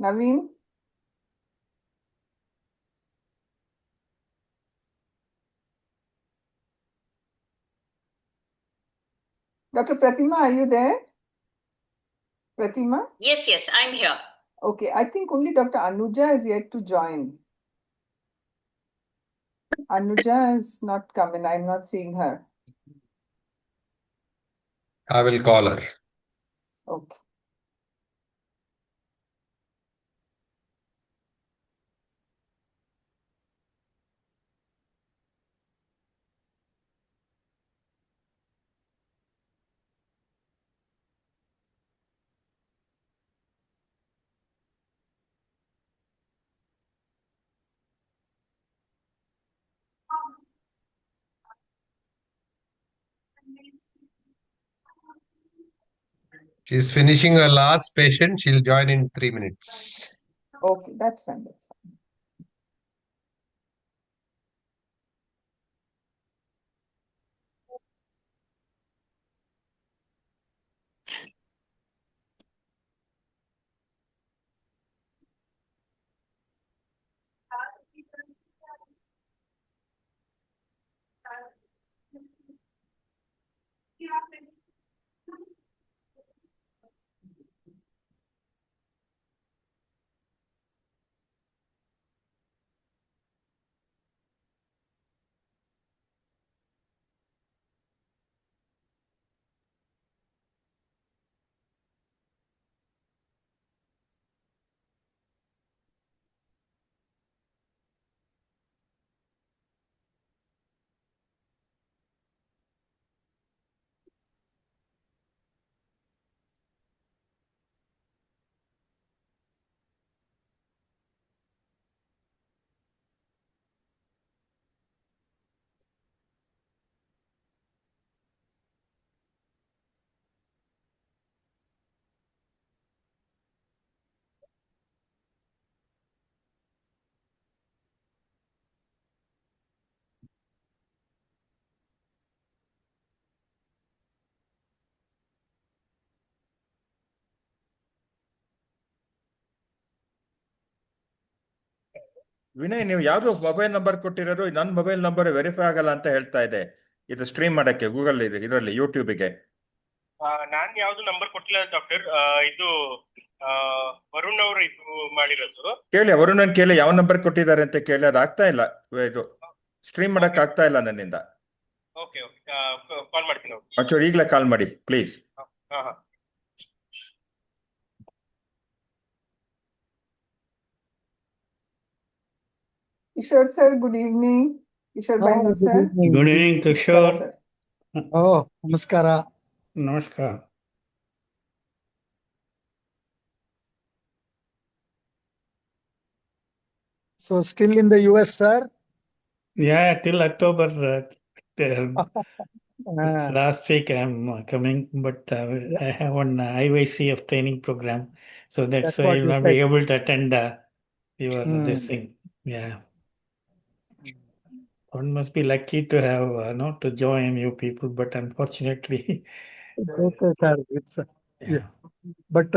Naveen? Dr. Pratima, are you there? Pratima? Yes, I'm here. Okay, I think only Dr. Anuja is yet to join. Anuja is not coming. I'm not seeing her. I will call her. Okay. She's finishing her last patient. She'll join in 3 minutes. Okay, that's fine. That's fine. Vinay, ನೀವು ಯಾವ್ದು mobile number ಕೊಟ್ಟಿರೋದು? ನನ್ನ mobile number verify ಆಗಲ್ಲ ಅಂತ ಹೇಳ್ತಾ ಇದೆ ಇದು stream ಮಾಡಕ್ಕೆ ಗೂಗಲ್ ಇದರಲ್ಲಿ ಯೂಟ್ಯೂಬಿಗೆ. ನಾನ್ ಯಾವ್ದು ನಂಬರ್ ಕೊಟ್ಟಿಲ್ಲ ಡಾಕ್ಟರ್. ಇದು ವರುಣ್ ಅವರು ಇದು ಮಾಡಿರೋದು. ಕೇಳಿ, ವರುಣನ್ ಕೇಳಿ ಯಾವ ನಂಬರ್ ಕೊಟ್ಟಿದ್ದಾರೆ ಅಂತ ಕೇಳಿ. ಅದು ಆಗ್ತಾ ಇಲ್ಲ, ಇದು ಸ್ಟ್ರೀಮ್ ಮಾಡಕ್ ಆಗ್ತಾ ಇಲ್ಲ ನನ್ನಿಂದ. ಓಕೆ ಕಾಲ್ ಮಾಡ್ತೀನಿ. ಒಂಚೂರು ಈಗಲೇ ಕಾಲ್ ಮಾಡಿ ಪ್ಲೀಸ್. ಹಾ. Kishore sir, good evening. Kishore Bainur sir. Good evening, Kishore. Sir. Oh, namaskara. Namaskar. So still in the US, sir? Yeah, till October. Ah, Last week I'm coming, but I have an IYCF training program, so that's That's why what I will you not be said. able to attend your this Hmm. thing. Yeah. One must be lucky to have to join you people, but unfortunately, It's okay, sir. It's yeah. but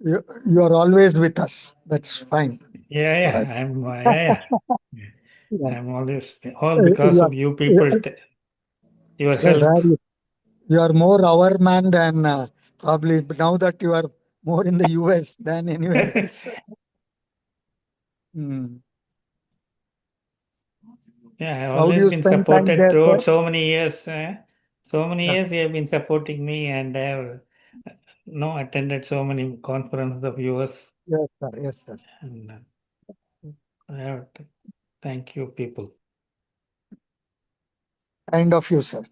you are always with us. That's fine. Yeah, Yes. I'm yeah. Yeah. I'm always all because You of you people, your sir, help. you are more our man than probably now that you are more in the US than anywhere else. Hmm. Yeah, I've So how do always you been spend time supported there, throughout sir? so many years. So many Yeah. years you have been supporting me, and I have attended so many conferences of yours. Yes, sir. Yes, sir. And I have to thank you people. Kind of you, sir.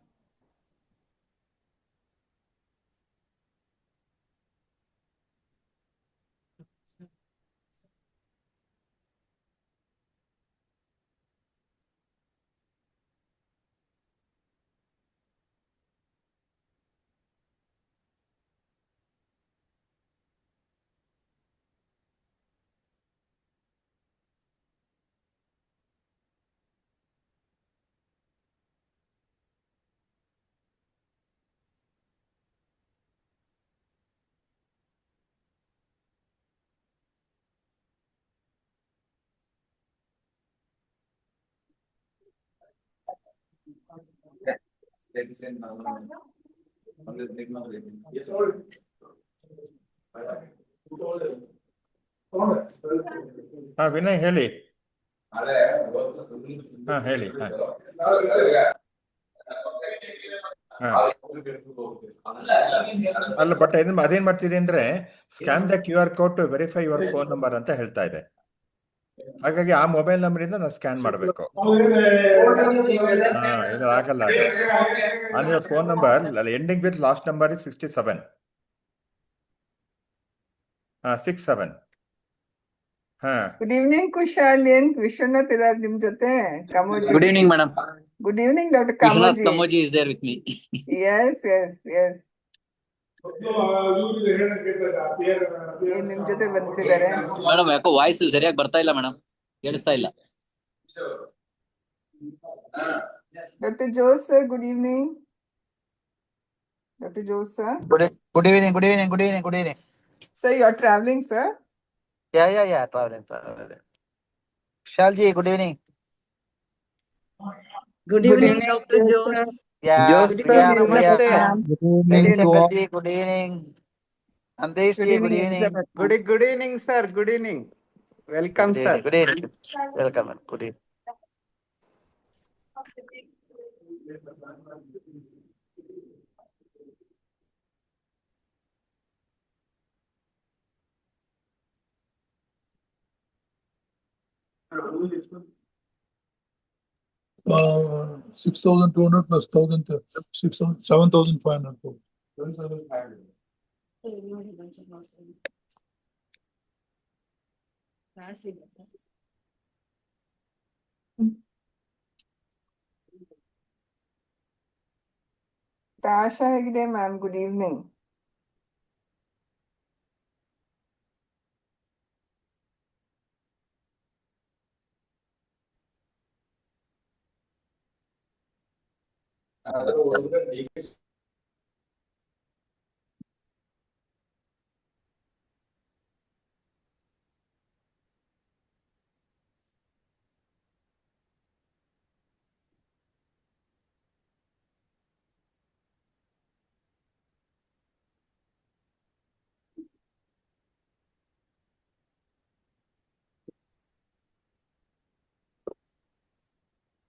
ಹಾ ವಿನಯ್ ಹೇಳಿ. ಹಾ ಹೇಳಿ. ಅಲ್ಲ but ಅದೇನ್ ಮಾಡ್ತಿದೆ ಅಂದ್ರೆ scan the QR code to verify your phone number ಅಂತ ಹೇಳ್ತಾ ಇದೆ. ಹಾಗಾಗಿ ಆ ಮೊಬೈಲ್ ನಂಬರ್ ಇಂದ ನಾವು ಸ್ಕ್ಯಾನ್ ಮಾಡಬೇಕು. ಇದು ಆಗಲ್ಲ ಅದು. On your phone number ending with last number is 67. 67. Good evening Kushal, Vishwanath ಇದಾರೆ ನಿಮ್ ಜೊತೆ? Kamoji. Good evening, madam. Good evening doctor Vishwanath Kamoji. Kamoji is there with me. Yes ನಿಮ್ ಜೊತೆ ಬಂದಿದ್ದಾರೆ. ಮೇಡಮ್ ಯಾಕೋ ವಾಯ್ಸ್ ಸರಿಯಾಗಿ ಬರ್ತಾ ಇಲ್ಲ ಮೇಡಮ್, ಕೇಳಿಸ್ತಾ ಇಲ್ಲ. Doctor Jose sir, good evening. Doctor Jose sir. Good evening. Sir, you are traveling, sir? Yeah, traveling. Shalji, good evening. Good evening, Dr. Jose. Yeah, Jose, Priya, namaste. Shankarji, good evening. Andesh ji, good evening. Good evening, sir. Good evening. Welcome, sir. Good evening. Welcome. Good evening. Uh, 6,200 plus 7,500. Tasha Hegde, ma'am, good evening.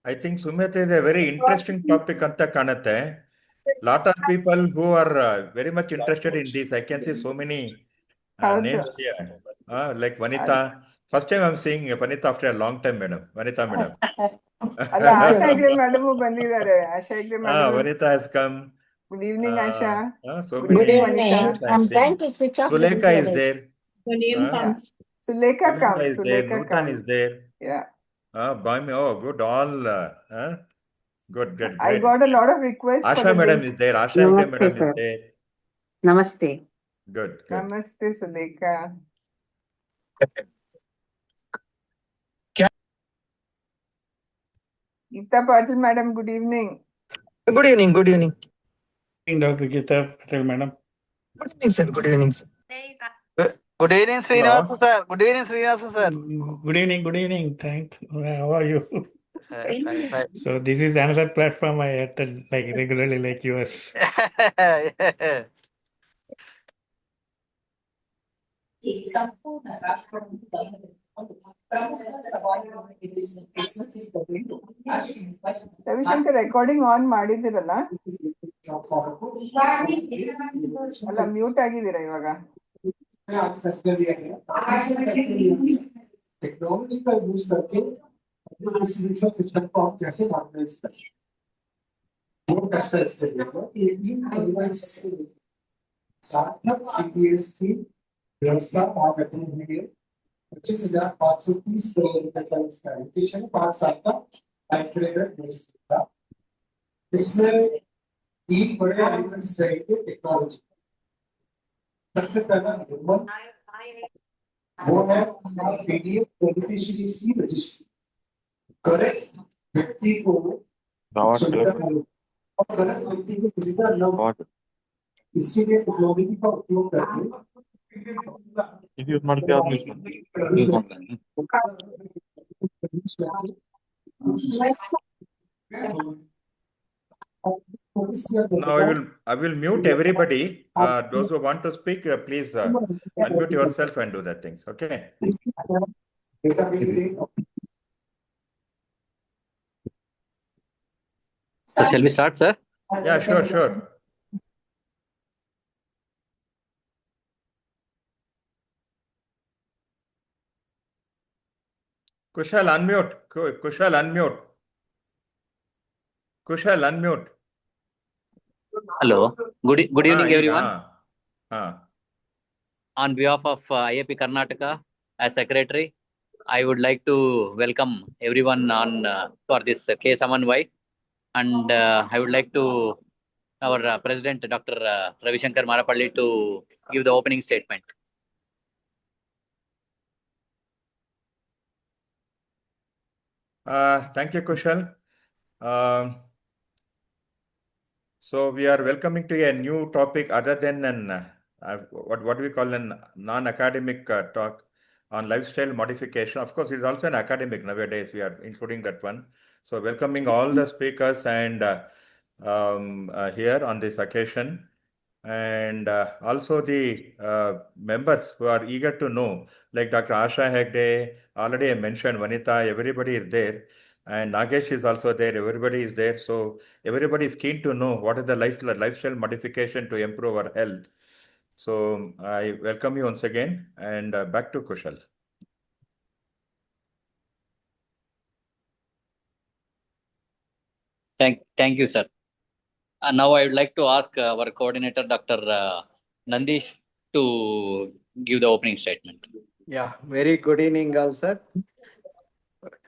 I think Sumit is a very interesting topic anta kanutte. Lot of people who are very much interested in this. I can see so many names here. Like Vanita. First time I'm seeing Vanita after a long time, madam. Vanita, madam. ಅಲ್ಲ ಆಶಾ Hegde madam ಬಂದಿದ್ದಾರೆ. Asha Hegde madam. Vanita has come. Good evening, Asha. So Good many. evening. I'm trying to switch off. Suleka is there. The name comes. Suleka comes. is there. Nutan is there. Yeah. Bami, good. All good. I got a lot of requests. Asha madam is there. Asha Hegde madam is there. Namaste. Good. Namaste, Suleka. Geeta Patil madam, good evening. Good evening. Dr. Geeta Patel, madam. Good evening, sir. Good evening, Srinivasa sir. Good evening. Thanks. How are you? Fine. So this is another platform I attend like regularly, like yours. Ravishankar recording on ಮಾಡಿದಿರಲ್ಲ? ಅಲ್ಲ mute ಆಗಿದ್ದೀರಾ ಇವಾಗ? Technology का use करके distribution system को आप कैसे organise करें, वो कैसे सार्थक IPS की व्यवस्था आप रखेंगे। 25,530 करोड़ रुपए का इसका एलोकेशन 5 साल का टाइम पीरियड था। इसमें 3 बड़े एलिमेंट्स रहेंगे टेक्नोलॉजी। सबसे पहला वो है PDF बेनिफिशियरीज की रजिस्ट्री। करेक्ट व्यक्ति को सुविधा न हो, इसके लिए टेक्नोलॉजी का उपयोग करके Now I will mute everybody. Those who want to speak, please unmute yourself and do that things. Okay. So shall we start, sir? Yeah, sure. Kushal, unmute. Kushal, unmute. Kushal, unmute. Hello. Good evening, everyone. Ah. On behalf of IAP Karnataka, as secretary, I would like to welcome everyone on for this K Samanvay, and I would like to our President Dr. Ravi Shankar Marapalli to give the opening statement. Thank you, Kushal. So we are welcoming to a new topic other than what we call an non-academic talk on lifestyle modification. Of course, it's also an academic nowadays. We are including that one. So welcoming all the speakers and here on this occasion, and also the members who are eager to know, like Dr. Asha Hegde, already I mentioned Vanita, everybody is there, and Nagesh is also there, everybody is there. So everybody is keen to know what is the lifestyle modification to improve our health. So I welcome you once again, and back to Kushal. Thank you, sir. Now I would like to ask our coordinator, Dr. Nandish, to give the opening statement. Yeah, very good evening, all, sir.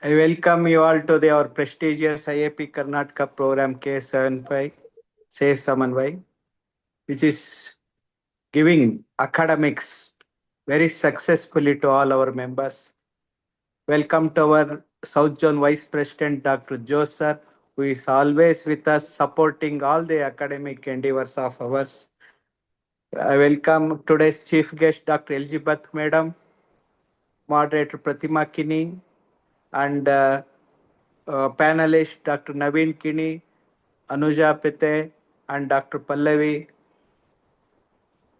I welcome you all to our prestigious IAP Karnataka program K Samanvay, which is giving academics very successfully to all our members. Welcome to our South Zone Vice President, Dr. Joe, sir, who is always with us, supporting all the academic endeavors of ours. I welcome today's chief guest, Dr. Elizabeth, Madam, moderator Pratima Kini, and panelist Dr. Naveen Kini, Anuja Pete, and Dr. Pallavi,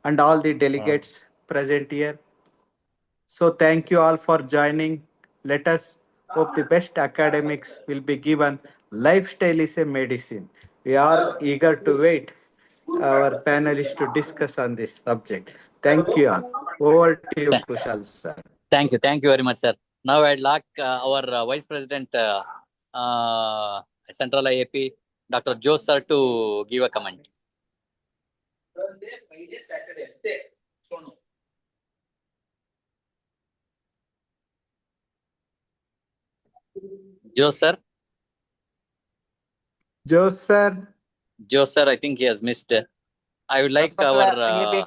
and all the delegates present here. So thank you all for joining. Let us hope the best academics will be given. Lifestyle is a medicine. We are eager to wait our panelists to discuss on this subject. Thank you all. Over to you, Kushal, sir. Thank you very much, sir. Now I'd like our Vice President, Central IAP, Dr. Joe, sir, to give a comment. Joe, sir. Joe, sir. Joe, sir, I think he has missed. I would like our convener,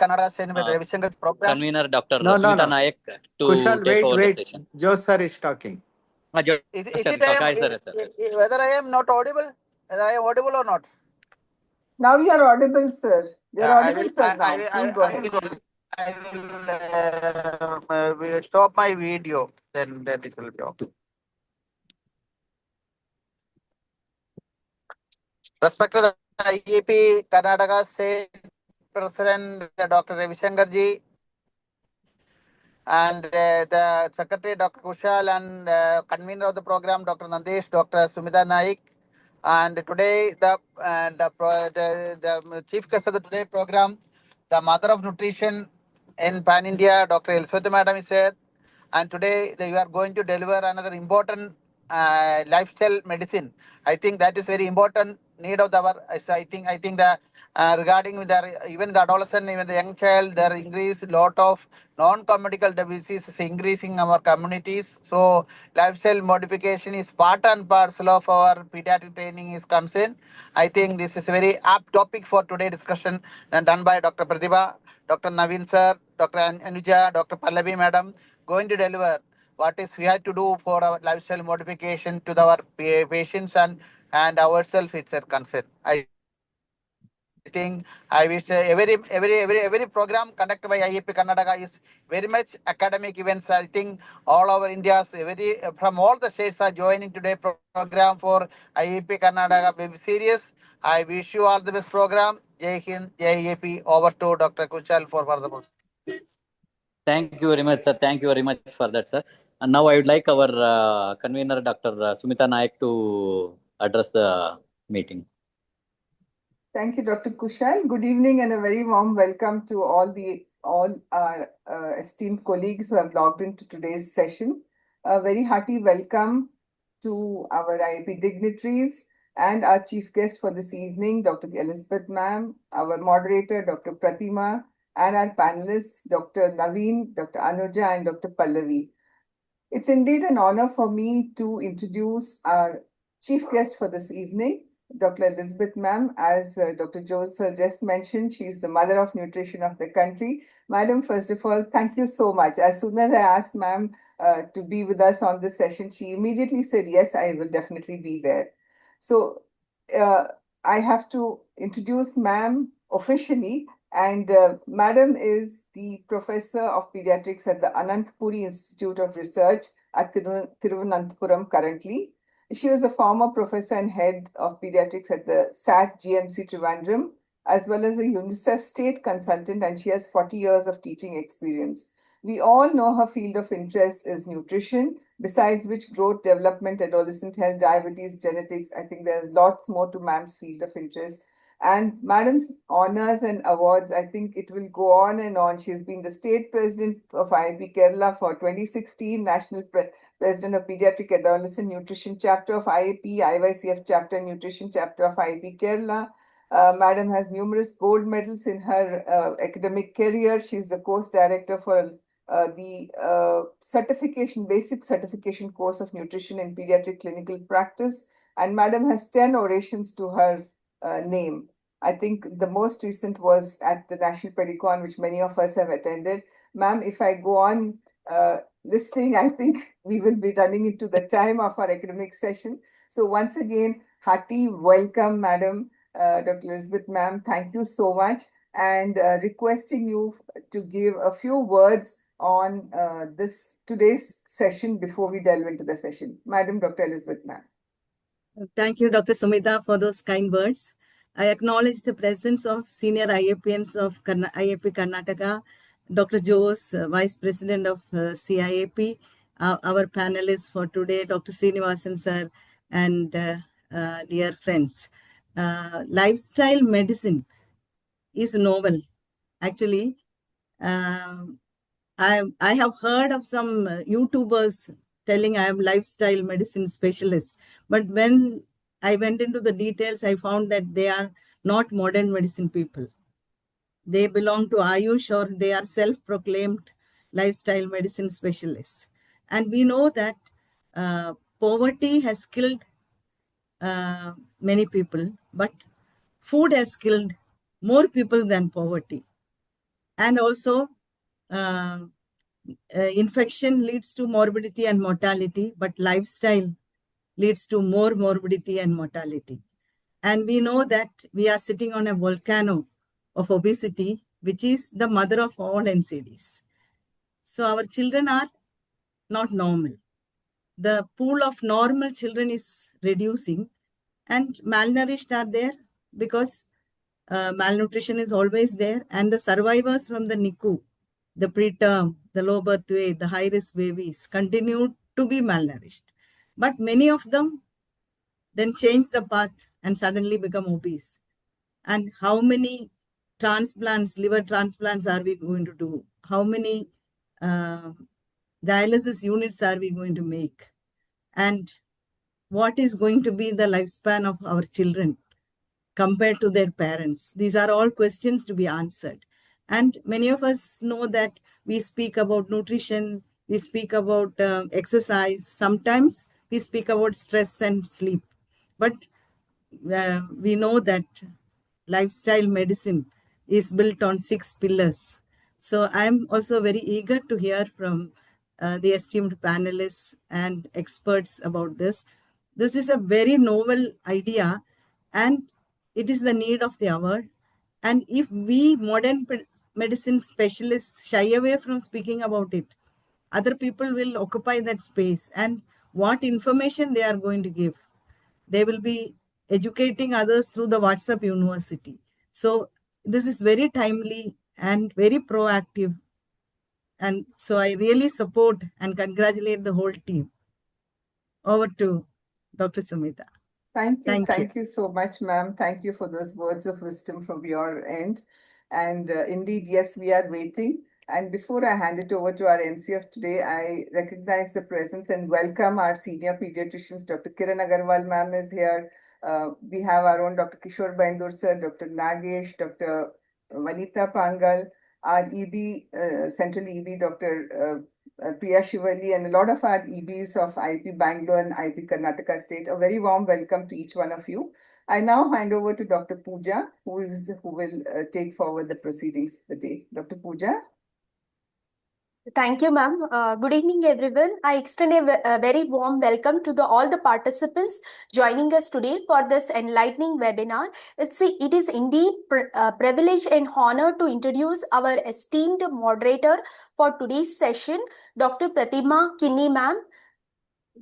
Dr. Smita Nayak, to Kushal, take over the wait. session. Joe, sir is talking. Joe, Whether I am not audible? Whether I am audible or not? Now you are audible, sir. You are audible, sir. I will stop my video. Then it will be okay. Respected IAP Karnataka State President Dr. Ravi Shankar ji, and the Secretary Dr. Kushal, and convener of the program Dr. Nandesh, Dr. Sumita Naik, and today the chief guest of the today program, the mother of nutrition in Pan India, Dr. Elizabeth Madam is here, and today you are going to deliver another important lifestyle medicine. I think that is very important need of our. I think that regarding even the adolescent, even the young child, there increased lot of non-communicable diseases increasing our communities. So lifestyle modification is part and parcel of our pediatric training is concerned. I think this is a very apt topic for today's discussion and done by Dr. Pratibha, Dr. Naveen sir, Dr. Anuja, Dr. Pallavi madam, going to deliver what is we have to do for our lifestyle modification to our patients and ourselves. It's a concern. I think I wish every program conducted by IAP Karnataka is very much academic events. I think all over India, from all the states are joining today program for IAP Karnataka. Very serious I wish you all the best program. Jai Hind, Jai IAP. Over to Dr. Kushal for further. Thank you very much, sir. Thank you very much for that, sir. And now I would like our convener, Dr. Sumita Nayak, to address the meeting. Thank you, Dr. Kushal. Good evening and a very warm welcome to all our esteemed colleagues who have logged into today's session. A very hearty welcome to our IAP dignitaries and our chief guest for this evening, Dr. Elizabeth Ma'am, our moderator, Dr. Pratima, and our panelists, Dr. Naveen, Dr. Anuja, and Dr. Pallavi. It's indeed an honor for me to introduce our chief guest for this evening, Dr. Elizabeth Ma'am. As Dr. Joseph just mentioned, she is the mother of nutrition of the country. Madam, first of all, thank you so much. As soon as I asked Ma'am to be with us on this session, she immediately said, yes, I will definitely be there. So I have to introduce Ma'am officially. And Madam is the Professor of Pediatrics at the Anantapuri Institute of Research at Thiruvananthapuram currently. She was a former professor and head of pediatrics at the SAT GMC Trivandrum, as well as a UNICEF state consultant, and she has 40 years of teaching experience. We all know her field of interest is nutrition, besides which growth, development, adolescent health, diabetes, genetics. I think there's lots more to Ma'am's field of interest. And Madam's honors and awards, I think it will go on and on. She's been the state president of IAP Kerala for 2016, national president of Pediatric Adolescent Nutrition Chapter of IAP, IYCF Chapter Nutrition Chapter of IAP Kerala. Madam has numerous gold medals in her academic career. She's the course director for the basic certification course of nutrition in pediatric clinical practice. And Madam has 10 orations to her name. I think the most recent was at the National Pedicon, which many of us have attended. Ma'am, if I go on listing, I think we will be running into the time of our academic session. So once again, hearty welcome, Madam, Dr. Elizabeth Ma'am. Thank you so much. And requesting you to give a few words on today's session before we delve into the session. Madam, Dr. Elizabeth Ma'am. Thank you, Dr. Sumita, for those kind words. I acknowledge the presence of senior IAPians of IAP Karnataka, Dr. Jose, Vice President of CIAP, our panelists for today, Dr. Srinivasan sir, and dear friends. Lifestyle medicine is novel. Actually, I have heard of some YouTubers telling I am lifestyle medicine specialist. But when I went into the details, I found that they are not modern medicine people. They belong to Ayush, or they are self-proclaimed lifestyle medicine specialists. And we know that poverty has killed many people, but food has killed more people than poverty. And also, infection leads to morbidity and mortality, but lifestyle leads to more morbidity and mortality. And we know that we are sitting on a volcano of obesity, which is the mother of all NCDs. So our children are not normal. The pool of normal children is reducing, and malnourished are there because malnutrition is always there. And the survivors from the NICU, the preterm, the low birth weight, the high-risk babies continue to be malnourished. But many of them then change the path and suddenly become obese. And how many transplants, liver transplants are we going to do? How many dialysis units are we going to make? And what is going to be the lifespan of our children compared to their parents? These are all questions to be answered. And many of us know that we speak about nutrition, we speak about exercise, sometimes we speak about stress and sleep. But we know that lifestyle medicine is built on 6 pillars. So I'm also very eager to hear from the esteemed panelists and experts about this. This is a very novel idea, and it is the need of the hour. And if we modern medicine specialists shy away from speaking about it, other people will occupy that space. And what information they are going to give? They will be educating others through the WhatsApp University. So this is very timely and very proactive. And so I really support and congratulate the whole team. Over to Dr. Sumita. Thank you so much, ma'am. Thank you for those words of wisdom from your end. And indeed, yes, we are waiting. And before I hand it over to our MC of today, I recognize the presence and welcome our senior pediatricians. Dr. Kiran Agarwal ma'am is here. We have our own Dr. Kishore Baindur sir, Dr. Nagesh, Dr. Vanita Pangal, our EB, Central EB, Dr. Priya Shivali, and a lot of our EBs of IAP Bangalore and IAP Karnataka State. A very warm welcome to each one of you. I now hand over to Dr. Pooja, who will take forward the proceedings of the day. Dr. Pooja. Thank you, ma'am. Good evening, everyone. I extend a very warm welcome to all the participants joining us today for this enlightening webinar. It is indeed privilege and honor to introduce our esteemed moderator for today's session, Dr. Pratima Kinni, ma'am.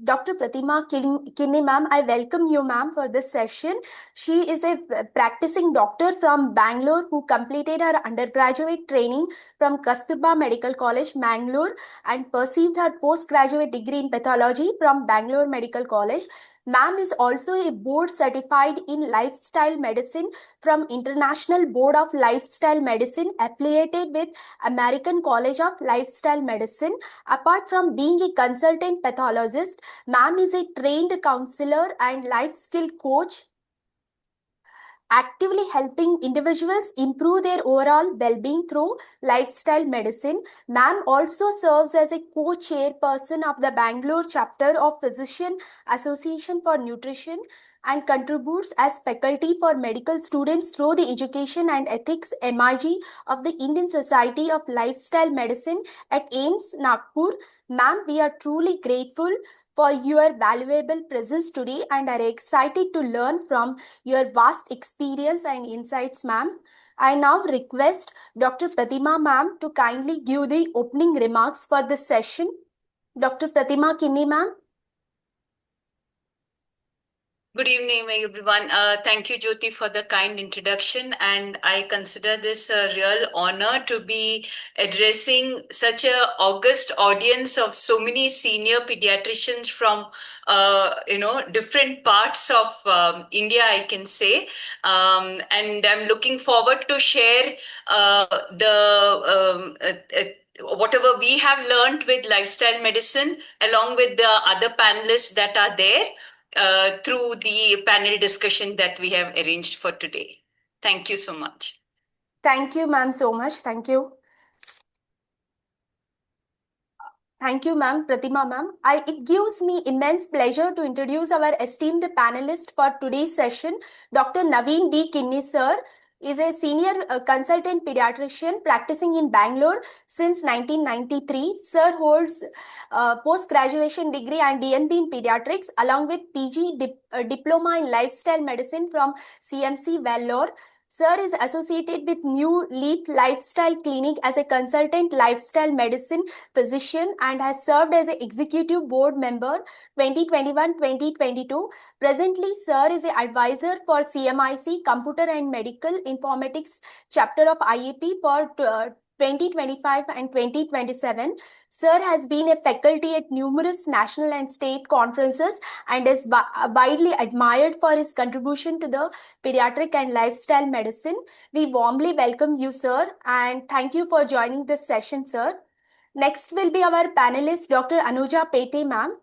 Dr. Pratima Kinni, ma'am, I welcome you, ma'am, for this session. She is a practicing doctor from Bangalore who completed her undergraduate training from Kasturba Medical College, Bangalore, and pursued her postgraduate degree in pathology from Bangalore Medical College. Ma'am is also a board certified in lifestyle medicine from International Board of Lifestyle Medicine, affiliated with American College of Lifestyle Medicine. Apart from being a consultant pathologist, ma'am is a trained counselor and life skill coach, actively helping individuals improve their overall well-being through lifestyle medicine. Ma'am also serves as a co-chairperson of the Bangalore chapter of Physician Association for Nutrition and contributes as faculty for medical students through the Education and Ethics MIG of the Indian Society of Lifestyle Medicine at AIIMS, Nagpur. Ma'am, we are truly grateful for your valuable presence today and are excited to learn from your vast experience and insights, ma'am. I now request Dr. Pratima, ma'am, to kindly give the opening remarks for this session. Dr. Pratima Kinni, ma'am. Good evening, everyone. Thank you, Jyoti, for the kind introduction. And I consider this a real honor to be addressing such an august audience of so many senior pediatricians from, different parts of India, I can say. And I'm looking forward to share whatever we have learned with lifestyle medicine, along with the other panelists that are there. Through the panel discussion that we have arranged for today. Thank you so much. Thank you, ma'am, so much. Thank you. Thank you, ma'am, Pratima, ma'am. It gives me immense pleasure to introduce our esteemed panelist for today's session, Dr. Naveen D. Kinni, sir. Is a senior consultant pediatrician practicing in Bangalore since 1993. Sir holds post-graduation degree and DNB in pediatrics along with PG diploma in lifestyle medicine from CMC Vellore. Sir is associated with New Leaf Lifestyle Clinic as a consultant lifestyle medicine physician and has served as an executive board member 2021-2022. Presently, Sir is an advisor for CMIC Computer and Medical Informatics chapter of IAP for 2025 and 2027. Sir has been a faculty at numerous national and state conferences and is widely admired for his contribution to the pediatric and lifestyle medicine. We warmly welcome you, sir, and thank you for joining this session, sir. Next will be our panelist, Dr. Anuja Pete, ma'am.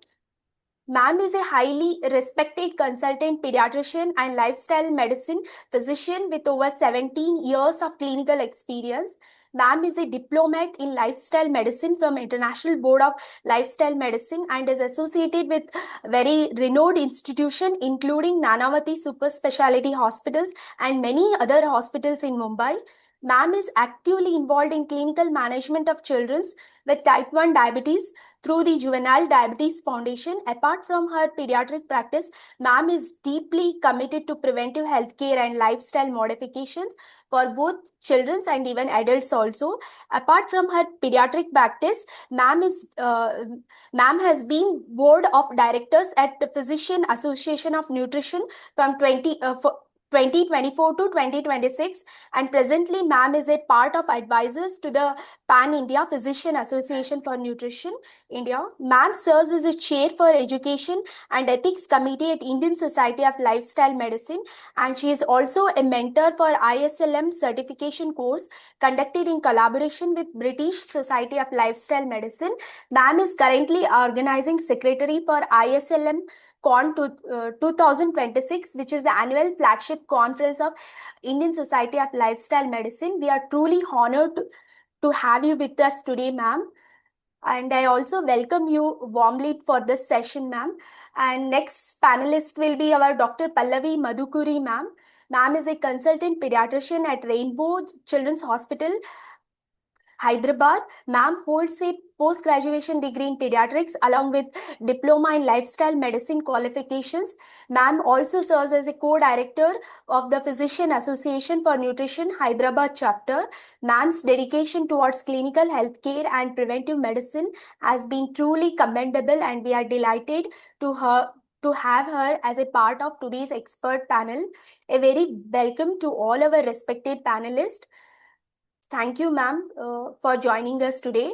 Ma'am is a highly respected consultant pediatrician and lifestyle medicine physician with over 17 years of clinical experience. Ma'am is a diplomat in lifestyle medicine from International Board of Lifestyle Medicine and is associated with very renowned institutions including Nanavati Super Speciality Hospitals and many other hospitals in Mumbai. Ma'am is actively involved in clinical management of children with type 1 diabetes through the Juvenile Diabetes Foundation. Apart from her pediatric practice, ma'am is deeply committed to preventive healthcare and lifestyle modifications for both children and even adults also. Apart from her pediatric practice, ma'am has been board of directors at the Physician Association of Nutrition from 2024 to 2026, and presently ma'am is a part of advisors to the Pan India Physician Association for Nutrition India. Ma'am serves as a chair for education and ethics committee at Indian Society of Lifestyle Medicine, and she is also a mentor for ISLM certification course conducted in collaboration with British Society of Lifestyle Medicine. Ma'am is currently organizing secretary for ISLM Con 2026, which is the annual flagship conference of Indian Society of Lifestyle Medicine. We are truly honored to have you with us today, ma'am. And I also welcome you warmly for this session, ma'am. And next panelist will be our Dr. Pallavi Madhukuri, ma'am. Ma'am is a consultant pediatrician at Rainbow Children's Hospital, Hyderabad. Ma'am holds a post-graduation degree in pediatrics along with diploma in lifestyle medicine qualifications. Ma'am also serves as a co-director of the Physician Association for Nutrition Hyderabad chapter. Ma'am's dedication towards clinical healthcare and preventive medicine has been truly commendable, and we are delighted to have her as a part of today's expert panel. A very welcome to all our respected panelists. Thank you, ma'am, for joining us today.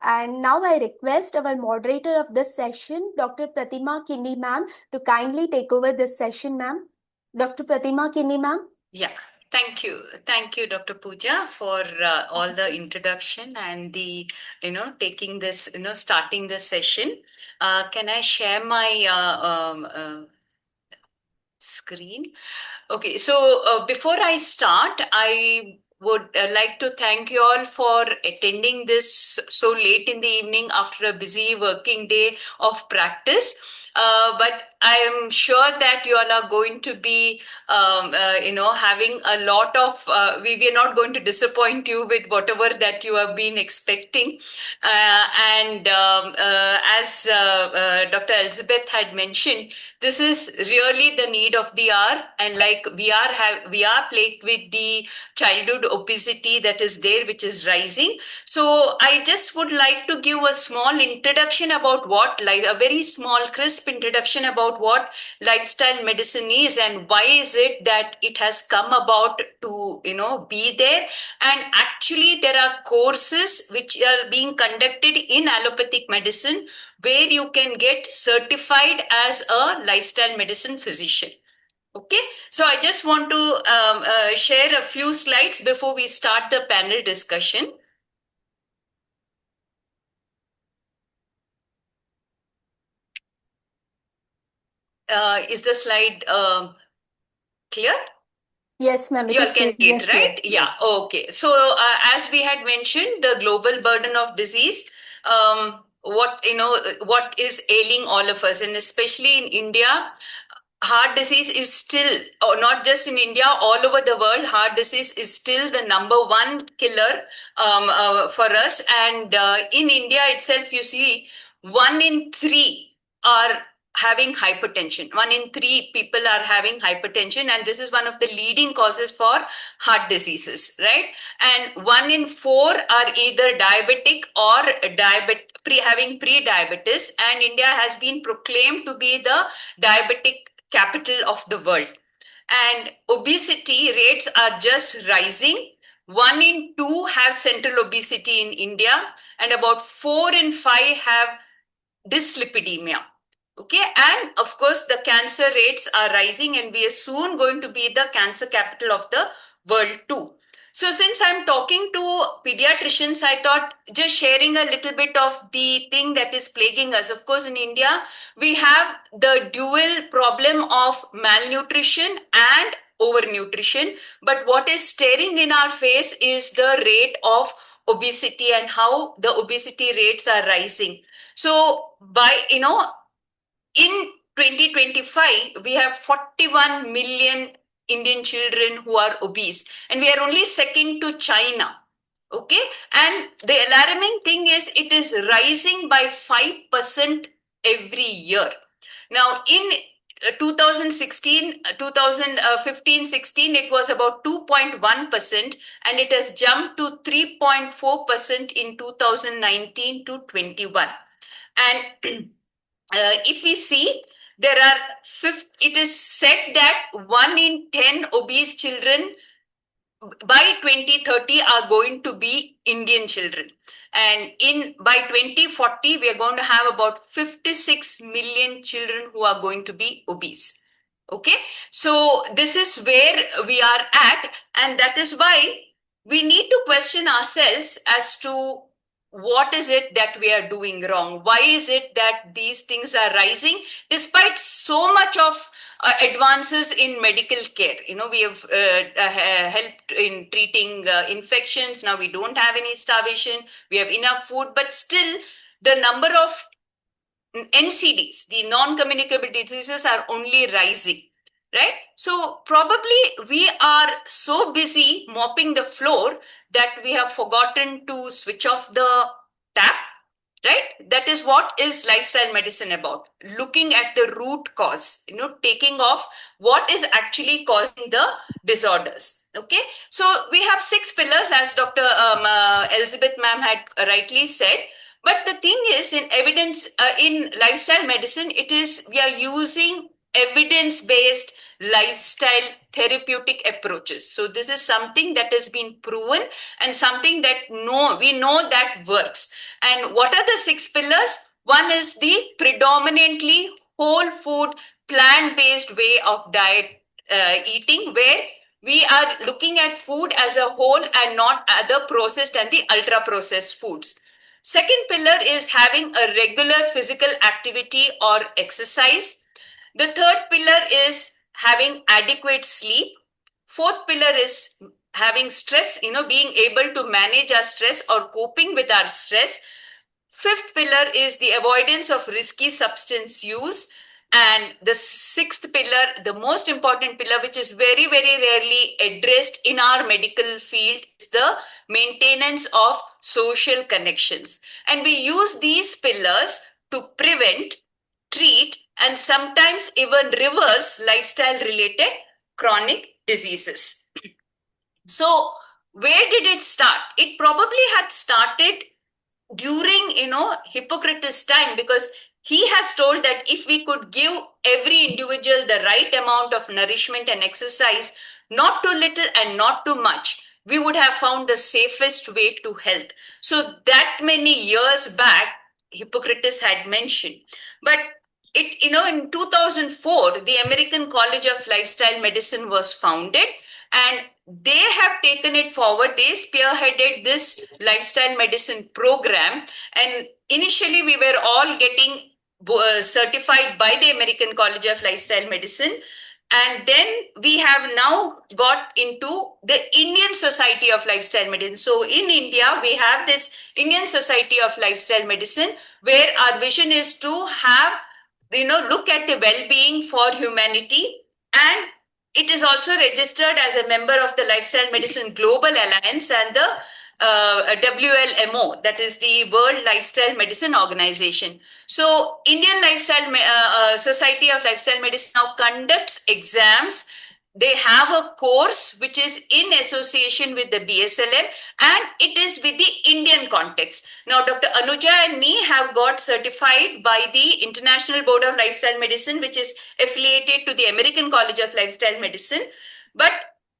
And now I request our moderator of this session, Dr. Pratima Kindi, ma'am, to kindly take over this session, ma'am. Dr. Pratima Kindi, ma'am. Yeah. Thank you. Thank you, Dr. Pooja, for all the introduction and the, taking this, starting the session. Can I share my screen? Okay, so before I start, I would like to thank you all for attending this so late in the evening after a busy working day of practice. But I am sure that you all are going to be, having a lot of, we are not going to disappoint you with whatever that you have been expecting. As Dr. Elizabeth had mentioned, this is really the need of the hour, and like we are plagued with the childhood obesity that is there, which is rising. So I just would like to give a small introduction about a very small crisp introduction about what lifestyle medicine is and why is it that it has come about to be there. And actually there are courses which are being conducted in allopathic medicine where you can get certified as a lifestyle medicine physician. Okay, so I just want to share a few slides before we start the panel discussion. Is the slide clear? Yes, ma'am. You all can see it, right? Yeah. Okay. So as we had mentioned, the global burden of disease, what is ailing all of us, and especially in India, heart disease is still, or not just in India, all over the world, heart disease is still the number one killer for us. And in India itself, you see, 1 in 3 are having hypertension. 1 in 3 people are having hypertension, and this is one of the leading causes for heart diseases, right? And 1 in 4 are either diabetic or having pre-diabetes, and India has been proclaimed to be the diabetic capital of the world. And obesity rates are just rising. 1 in 2 have central obesity in India, and about 4 in 5 have dyslipidemia. Okay, and of course the cancer rates are rising, and we are soon going to be the cancer capital of the world too. So since I'm talking to pediatricians, I thought just sharing a little bit of the thing that is plaguing us. Of course, in India, we have the dual problem of malnutrition and overnutrition. But what is staring in our face is the rate of obesity and how the obesity rates are rising. So in 2025, we have 41 million Indian children who are obese, and we are only second to China. Okay, and the alarming thing is it is rising by 5% every year. Now, in 2016, 2015-16, it was about 2.1%, and it has jumped to 3.4% in 2019 to 21. And if we see, there are it is said that 1 in 10 obese children by 2030 are going to be Indian children, and by 2040 we are going to have about 56 million children who are going to be obese. Okay, so this is where we are at, and that is why we need to question ourselves as to what is it that we are doing wrong. Why is it that these things are rising despite so much of advances in medical care? We have helped in treating infections. Now we don't have any starvation. We have enough food, but still the number of NCDs, the non-communicable diseases, are only rising, right? So probably we are so busy mopping the floor that we have forgotten to switch off the tap, right? That is what is lifestyle medicine about. Looking at the root cause, taking off what is actually causing the disorders. Okay, so we have 6 pillars, as Dr. Elizabeth ma'am had rightly said. But the thing is, in evidence, in lifestyle medicine, we are using evidence-based lifestyle therapeutic approaches. So this is something that has been proven and something that we know that works. And what are the 6 pillars? One is the predominantly whole food, plant-based way of diet eating, where we are looking at food as a whole and not other processed and the ultra-processed foods. Second pillar is having a regular physical activity or exercise. The third pillar is having adequate sleep. Fourth pillar is having stress, being able to manage our stress or coping with our stress. Fifth pillar is the avoidance of risky substance use. And the 6th pillar, the most important pillar, which is very, very rarely addressed in our medical field, is the maintenance of social connections. And we use these pillars to prevent, treat, and sometimes even reverse lifestyle-related chronic diseases. So, where did it start? It probably had started during, Hippocrates' time, because he has told that if we could give every individual the right amount of nourishment and exercise, not too little and not too much, we would have found the safest way to health. So that many years back, Hippocrates had mentioned. But in 2004, the American College of Lifestyle Medicine was founded, and they have taken it forward. They spearheaded this lifestyle medicine program, and initially we were all getting certified by the American College of Lifestyle Medicine, and then we have now got into the Indian Society of Lifestyle Medicine. So in India, we have this Indian Society of Lifestyle Medicine, where our vision is to have, look at the well-being for humanity, and it is also registered as a member of the Lifestyle Medicine Global Alliance and the WLMO, that is the World Lifestyle Medicine Organization. So Indian Society of Lifestyle Medicine now conducts exams. They have a course which is in association with the BSLM, and it is with the Indian context. Now, Dr. Anuja and me have got certified by the International Board of Lifestyle Medicine, which is affiliated to the American College of Lifestyle Medicine. But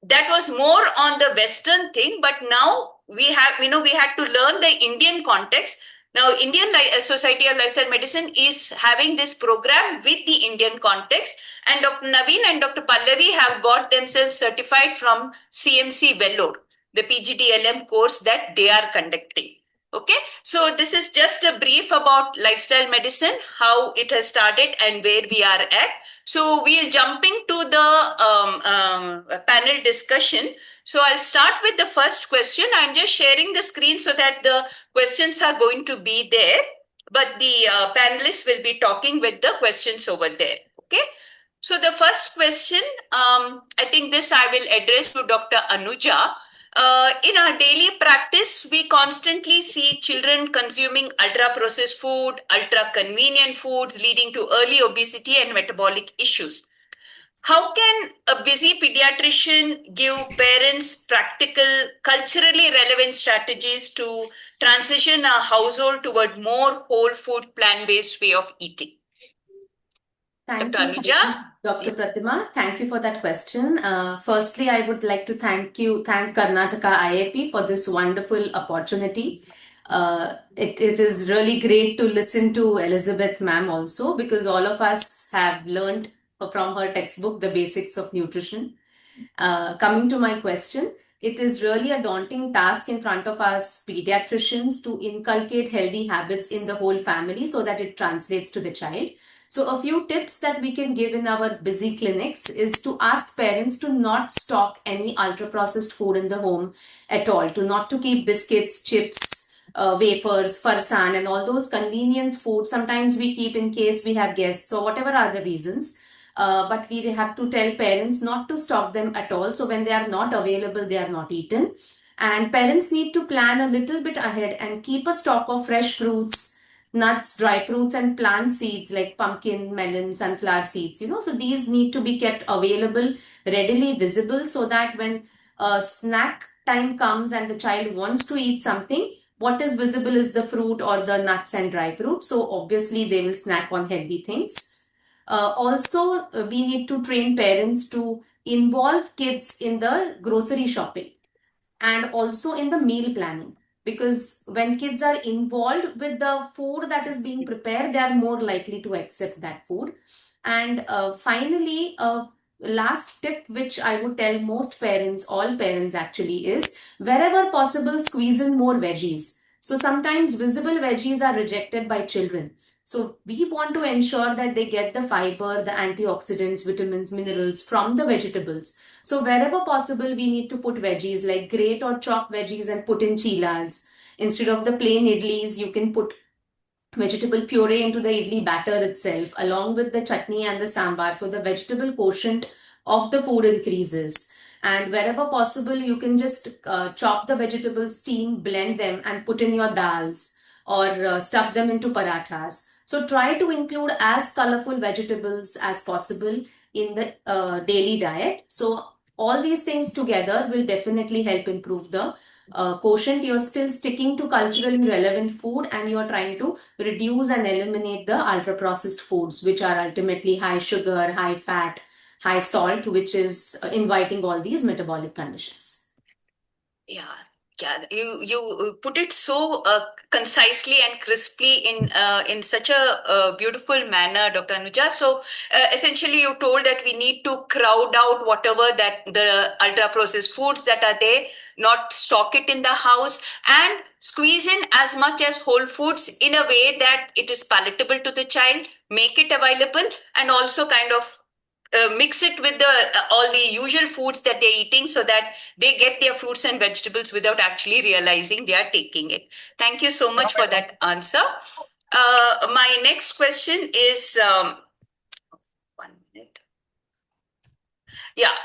that was more on the Western thing. But now we had to learn the Indian context. Now, Indian Society of Lifestyle Medicine is having this program with the Indian context, and Dr. Naveen and Dr. Pallavi have got themselves certified from CMC Vellore, the PGDLM course that they are conducting. Okay, so this is just a brief about lifestyle medicine, how it has started and where we are at. So we'll jump into the panel discussion. So I'll start with the first question. I'm just sharing the screen so that the questions are going to be there, but the panelists will be talking with the questions over there. Okay. So the first question, I think this I will address to Dr. Anuja. In our daily practice, we constantly see children consuming ultra-processed food, ultra-convenient foods, leading to early obesity and metabolic issues. How can a busy pediatrician give parents practical, culturally relevant strategies to transition our household toward more whole food, plant-based way of eating? Thank Dr. you, Anuja? Dr. Pratima. Thank you for that question. Firstly, I would like to thank Karnataka IAP for this wonderful opportunity. It is really great to listen to Elizabeth ma'am also, because all of us have learned from her textbook the basics of nutrition. Coming to my question, it is really a daunting task in front of us pediatricians to inculcate healthy habits in the whole family so that it translates to the child. So a few tips that we can give in our busy clinics is to ask parents to not stock any ultra processed food in the home at all, to keep biscuits, chips, wafers, farsan and all those convenience foods. Sometimes we keep in case we have guests or whatever are the reasons. But we have to tell parents not to stock them at all. So when they are not available, they are not eaten. And parents need to plan a little bit ahead and keep a stock of fresh fruits, nuts, dry fruits, and plant seeds like pumpkin, melon, sunflower seeds. So these need to be kept available, readily visible, so that when snack time comes and the child wants to eat something, what is visible is the fruit or the nuts and dry fruit. So obviously they will snack on healthy things. Also, we need to train parents to involve kids in the grocery shopping and also in the meal planning, because when kids are involved with the food that is being prepared, they are more likely to accept that food. And finally, last tip which I would tell most parents, all parents actually, is wherever possible squeeze in more veggies. So sometimes visible veggies are rejected by children. So we want to ensure that they get the fiber, the antioxidants, vitamins, minerals from the vegetables. So wherever possible, we need to put veggies like grate or chop veggies and put in chilas. Instead of the plain idlis, you can put vegetable puree into the idli batter itself along with the chutney and the sambar. So the vegetable quotient of the food increases. And wherever possible, you can just chop the vegetables, steam, blend them and put in your dals or stuff them into parathas. So try to include as colorful vegetables as possible in the daily diet. So all these things together will definitely help improve the quotient. You're still sticking to culturally relevant food and you're trying to reduce and eliminate the ultra processed foods, which are ultimately high sugar, high fat, high salt, which is inviting all these metabolic conditions. Yeah. You put it so concisely and crisply in such a beautiful manner, Dr. Anuja. So essentially, you told that we need to crowd out whatever that the ultra processed foods that are there, not stock it in the house, and squeeze in as much as whole foods in a way that it is palatable to the child, make it available, and also kind of mix it with all the usual foods that they're eating so that they get their fruits and vegetables without actually realizing they are taking it. Thank you so much for that answer. My next question is 1 minute. Yeah,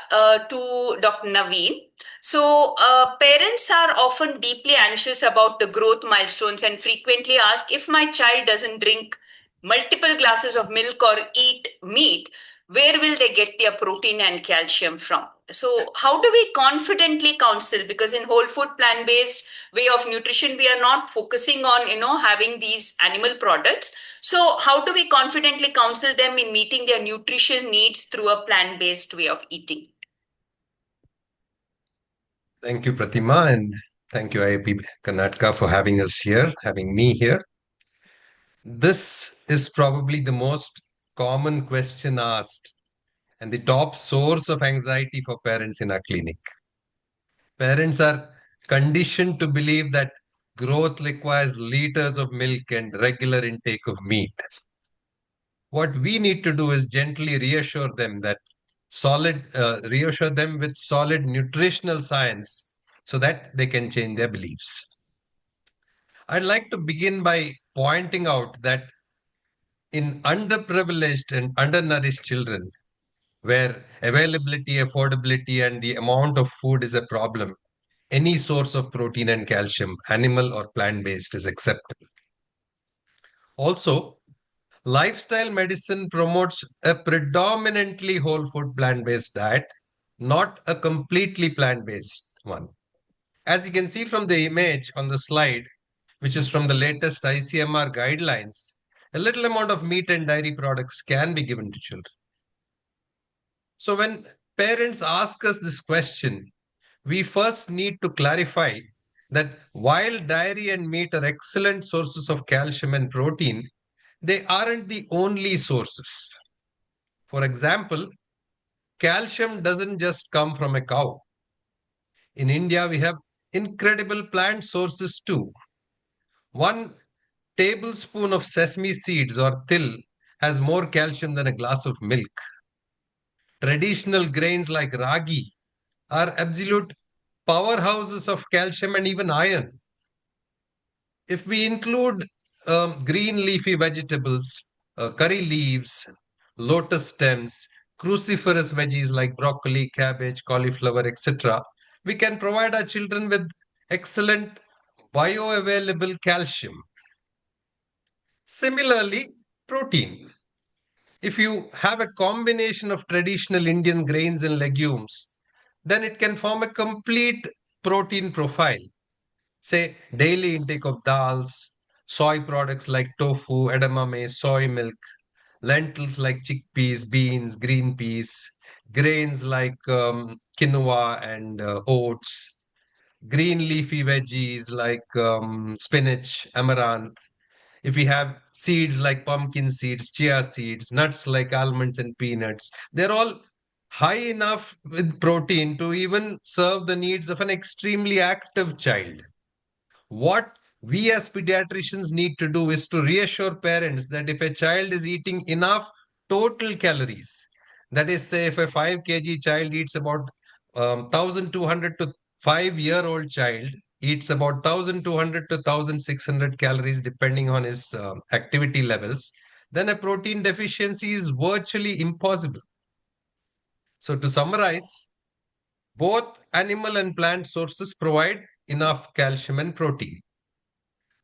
to Dr. Naveen. So, parents are often deeply anxious about the growth milestones and frequently ask, if my child doesn't drink multiple glasses of milk or eat meat, where will they get their protein and calcium from? So how do we confidently counsel? Because in whole food plant-based way of nutrition, we are not focusing on, having these animal products. So how do we confidently counsel them in meeting their nutrition needs through a plant-based way of eating? Thank you, Pratima, and thank you, IAP Karnataka, for having us here, having me here. This is probably the most common question asked and the top source of anxiety for parents in our clinic. Parents are conditioned to believe that growth requires liters of milk and regular intake of meat. What we need to do is gently reassure them with solid nutritional science so that they can change their beliefs. I'd like to begin by pointing out that in underprivileged and undernourished children, where availability, affordability, and the amount of food is a problem, any source of protein and calcium, animal or plant-based, is acceptable. Also, lifestyle medicine promotes a predominantly whole food plant-based diet, not a completely plant-based one. As you can see from the image on the slide, which is from the latest ICMR guidelines, a little amount of meat and dairy products can be given to children. So when parents ask us this question, we first need to clarify that while dairy and meat are excellent sources of calcium and protein, they aren't the only sources. For example, calcium doesn't just come from a cow. In India, we have incredible plant sources too. 1 tablespoon of sesame seeds or til has more calcium than a glass of milk. Traditional grains like ragi are absolute powerhouses of calcium and even iron. If we include green leafy vegetables, curry leaves, lotus stems, cruciferous veggies like broccoli, cabbage, cauliflower, etc., we can provide our children with excellent bioavailable calcium. Similarly, protein. If you have a combination of traditional Indian grains and legumes, then it can form a complete protein profile. Say, daily intake of dals, soy products like tofu, edamame, soy milk, lentils like chickpeas, beans, green peas, grains like quinoa and oats, green leafy veggies like spinach, amaranth. If we have seeds like pumpkin seeds, chia seeds, nuts like almonds and peanuts, they're all high enough with protein to even serve the needs of an extremely active child. What we as pediatricians need to do is to reassure parents that if a child is eating enough total calories, that is, say, if a 5 kg child eats about 1200 to 5-year-old child eats about 1200 to 1600 calories depending on his activity levels, then a protein deficiency is virtually impossible. So to summarize, both animal and plant sources provide enough calcium and protein.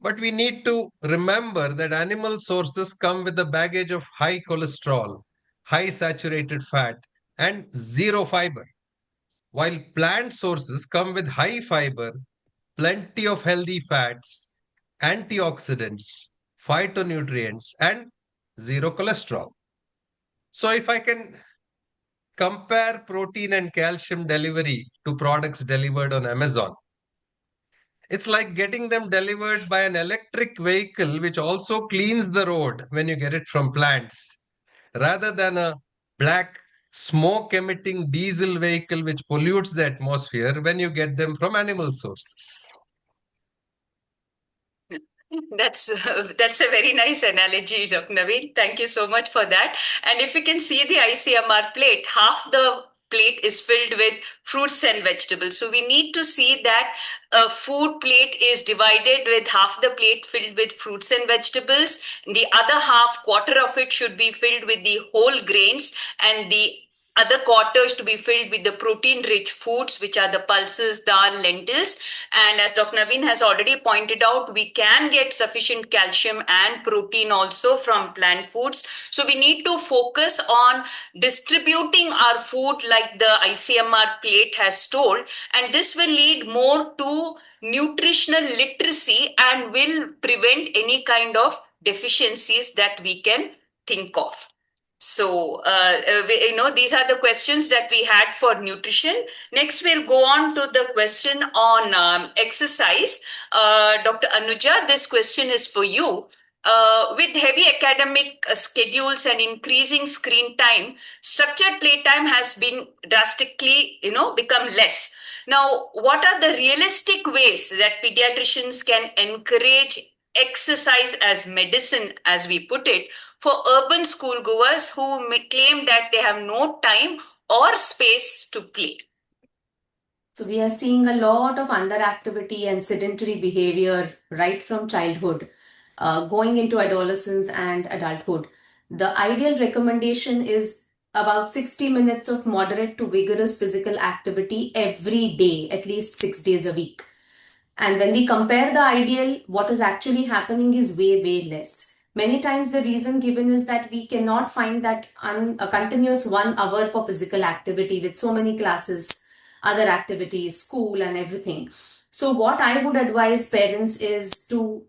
But we need to remember that animal sources come with a baggage of high cholesterol, high saturated fat, and zero fiber, while plant sources come with high fiber, plenty of healthy fats, antioxidants, phytonutrients, and zero cholesterol. So if I can compare protein and calcium delivery to products delivered on Amazon, it's like getting them delivered by an electric vehicle, which also cleans the road when you get it from plants, rather than a black smoke emitting diesel vehicle which pollutes the atmosphere when you get them from animal sources. That's a very nice analogy, Dr. Naveen. Thank you so much for that. And if you can see the ICMR plate, half the plate is filled with fruits and vegetables. So we need to see that a food plate is divided with half the plate filled with fruits and vegetables. The other half, quarter of it should be filled with the whole grains, and the other quarters to be filled with the protein-rich foods, which are the pulses, dal, lentils. And as Dr. Naveen has already pointed out, we can get sufficient calcium and protein also from plant foods. So we need to focus on distributing our food like the ICMR plate has told, and this will lead more to nutritional literacy and will prevent any kind of deficiencies that we can think of. So, these are the questions that we had for nutrition. Next, we'll go on to the question on exercise. Dr. Anuja, this question is for you. With heavy academic schedules and increasing screen time, structured playtime has been drastically, become less. Now, what are the realistic ways that pediatricians can encourage exercise as medicine, as we put it, for urban schoolgoers who may claim that they have no time or space to play? So we are seeing a lot of underactivity and sedentary behavior right from childhood, going into adolescence and adulthood. The ideal recommendation is about 60 minutes of moderate to vigorous physical activity every day, at least 6 days a week. And when we compare the ideal, what is actually happening is way, way less. Many times the reason given is that we cannot find that a continuous 1 hour for physical activity with so many classes, other activities, school and everything. So what I would advise parents is to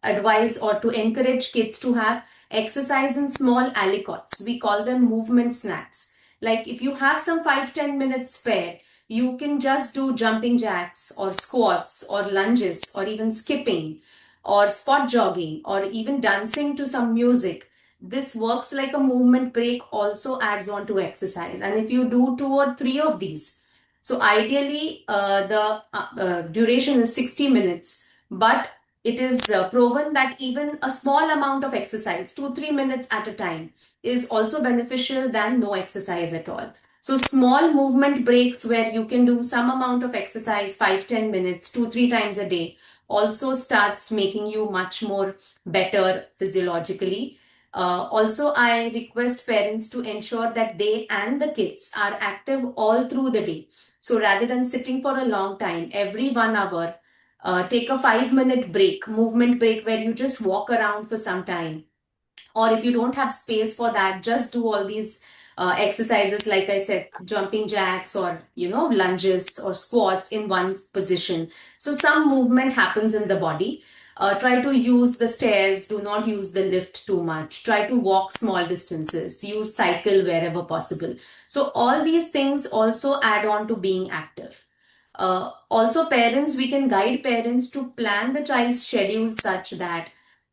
advise or to encourage kids to have exercise in small aliquots. We call them movement snacks. Like if you have some 5-10 minutes spare, you can just do jumping jacks or squats or lunges or even skipping or spot jogging or even dancing to some music. This works like a movement break, also adds on to exercise. And if you do 2 or 3 of these, so ideally the duration is 60 minutes, but it is proven that even a small amount of exercise, 2-3 minutes at a time, is also beneficial than no exercise at all. So small movement breaks where you can do some amount of exercise, 5-10 minutes, 2-3 times a day, also starts making you much more better physiologically. Also, I request parents to ensure that they and the kids are active all through the day. So rather than sitting for a long time, every 1 hour, take a 5-minute break, movement break where you just walk around for some time. Or if you don't have space for that, just do all these exercises, like I said, jumping jacks or, lunges or squats in one position. So some movement happens in the body. Try to use the stairs, do not use the lift too much. Try to walk small distances, use cycle wherever possible. So all these things also add on to being active. Also, parents, we can guide parents to plan the child's schedule such that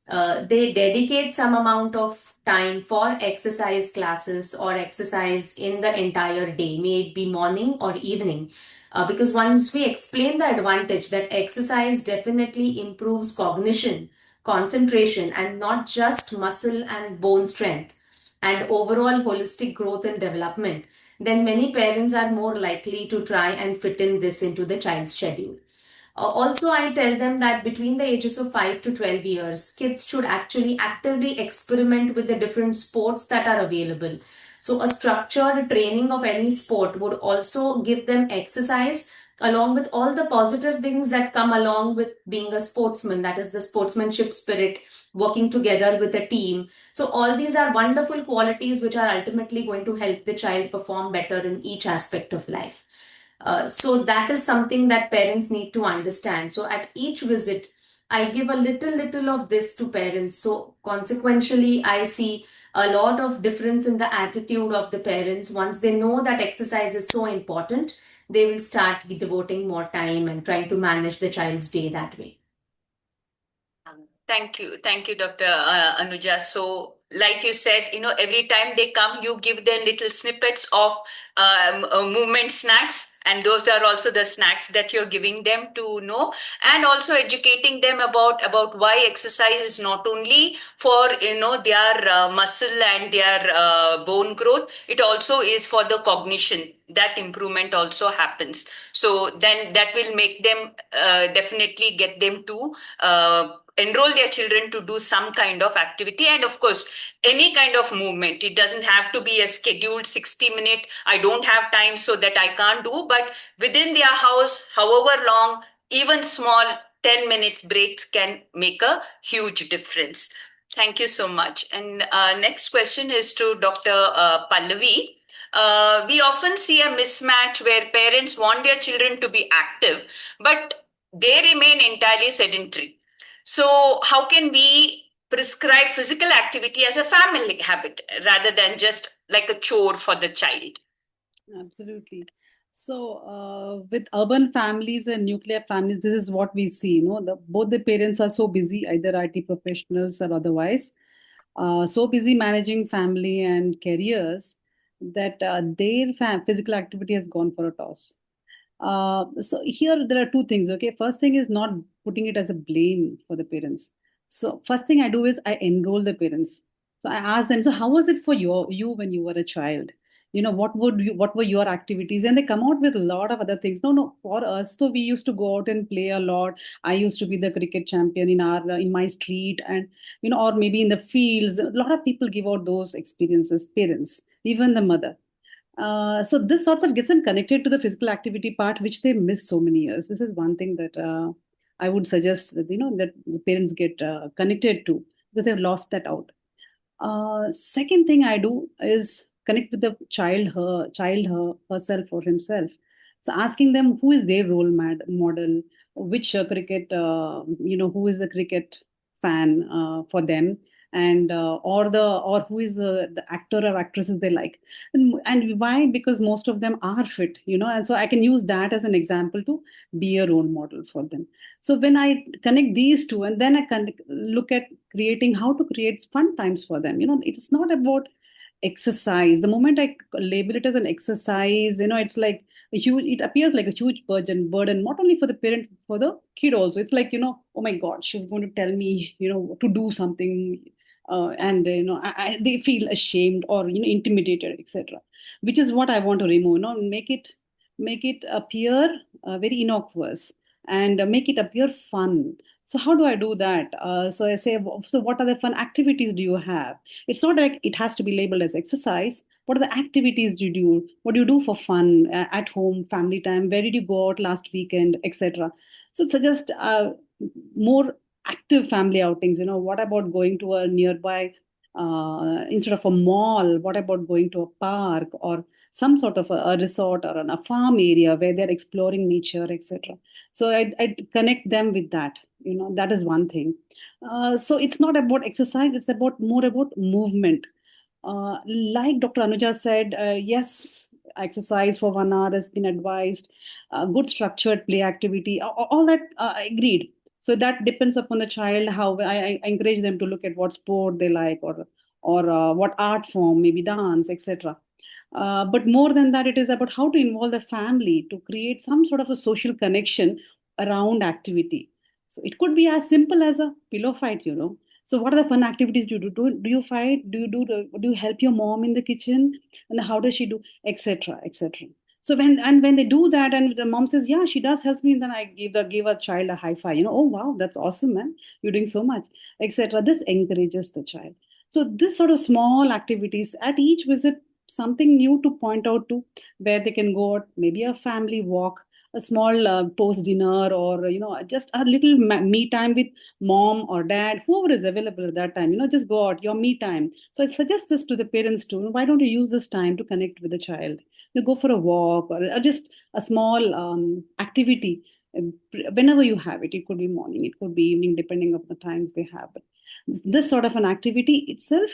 they dedicate some amount of time for exercise classes or exercise in the entire day, may it be morning or evening. Because once we explain the advantage that exercise definitely improves cognition, concentration, and not just muscle and bone strength, and overall holistic growth and development, then many parents are more likely to try and fit in this into the child's schedule. Also, I tell them that between the ages of 5 to 12 years, kids should actually actively experiment with the different sports that are available. So a structured training of any sport would also give them exercise along with all the positive things that come along with being a sportsman, that is the sportsmanship spirit, working together with a team. So all these are wonderful qualities which are ultimately going to help the child perform better in each aspect of life. So that is something that parents need to understand. So at each visit, I give a little of this to parents. So consequentially, I see a lot of difference in the attitude of the parents. Once they know that exercise is so important, they will start devoting more time and trying to manage the child's day that way. Thank you, Dr. Anuja. So, like you said, every time they come, you give them little snippets of movement snacks, and those are also the snacks that you're giving them to know, and also educating them about why exercise is not only for their muscle and their bone growth. It also is for the cognition. That improvement also happens. So then that will make them definitely get them to enroll their children to do some kind of activity, and of course any kind of movement. It doesn't have to be a scheduled 60-minute, I don't have time so that I can't do, but within their house, however long, even small 10 minutes breaks can make a huge difference. Thank you so much. And next question is to Dr. Pallavi. We often see a mismatch where parents want their children to be active, but they remain entirely sedentary. So how can we prescribe physical activity as a family habit rather than just like a chore for the child? Absolutely. So with urban families and nuclear families, this is what we see. Both the parents are so busy, either IT professionals or otherwise, so busy managing family and careers that their physical activity has gone for a toss. So here there are two things. Okay, first thing is not putting it as a blame for the parents. So first thing I do is I enroll the parents. So I ask them, so how was it for you when you were a child? what were your activities? And they come out with a lot of other things. No, for us, so we used to go out and play a lot. I used to be the cricket champion in my street, and or maybe in the fields. A lot of people give out those experiences, parents, even the mother. So this sort of gets them connected to the physical activity part, which they miss so many years. This is one thing that I would suggest that that the parents get connected to, because they've lost that out. Second thing I do is connect with the herself or himself. So asking them who is their role model, which cricket, who is the cricket fan for them, and or who is the actor or actresses they like, and why? Because most of them are fit, and so I can use that as an example to be a role model for them. So when I connect these two, and then I can look at creating how to create fun times for them. It's not about exercise. The moment I label it as an exercise, it's like it appears like a huge burden, not only for the parent, for the kid also. It's like, oh my God, she's going to tell me, to do something. And they feel ashamed or intimidated, etc., which is what I want to remove. Make it appear very innocuous, and make it appear fun. So how do I do that? So I say, so what other fun activities do you have? It's not like it has to be labeled as exercise. What are the activities do you do? What do you do for fun at home, family time? Where did you go out last weekend, etc.? So suggest more active family outings. What about going to a nearby, instead of a mall, what about going to a park or some sort of a resort or a farm area where they're exploring nature, etc.? So I'd connect them with that. That is one thing. So it's not about exercise, it's more about movement. Like Dr. Anuja said, yes, exercise for 1 hour has been advised. Good structured play activity, all that, agreed. So that depends upon the child. How I encourage them to look at what sport they like, or what art form, maybe dance, etc. But more than that, it is about how to involve the family to create some sort of a social connection around activity. So it could be as simple as a pillow fight. So what are the fun activities do you do? Do you fight? Do you help your mom in the kitchen? And how does she do? Etc. Etc. So when they do that, and the mom says, yeah, she does help me, and then I give a child a high five. Oh wow, that's awesome, man. You're doing so much, etc. This encourages the child. So this sort of small activities at each visit, something new to point out to, where they can go out, maybe a family walk, a small post dinner, or just a little me time with mom or dad, whoever is available at that time. Just go out, your me time. So I suggest this to the parents too. Why don't you use this time to connect with the child? You go for a walk, or just a small activity, whenever you have it. It could be morning, it could be evening, depending on the times they have. But this sort of an activity itself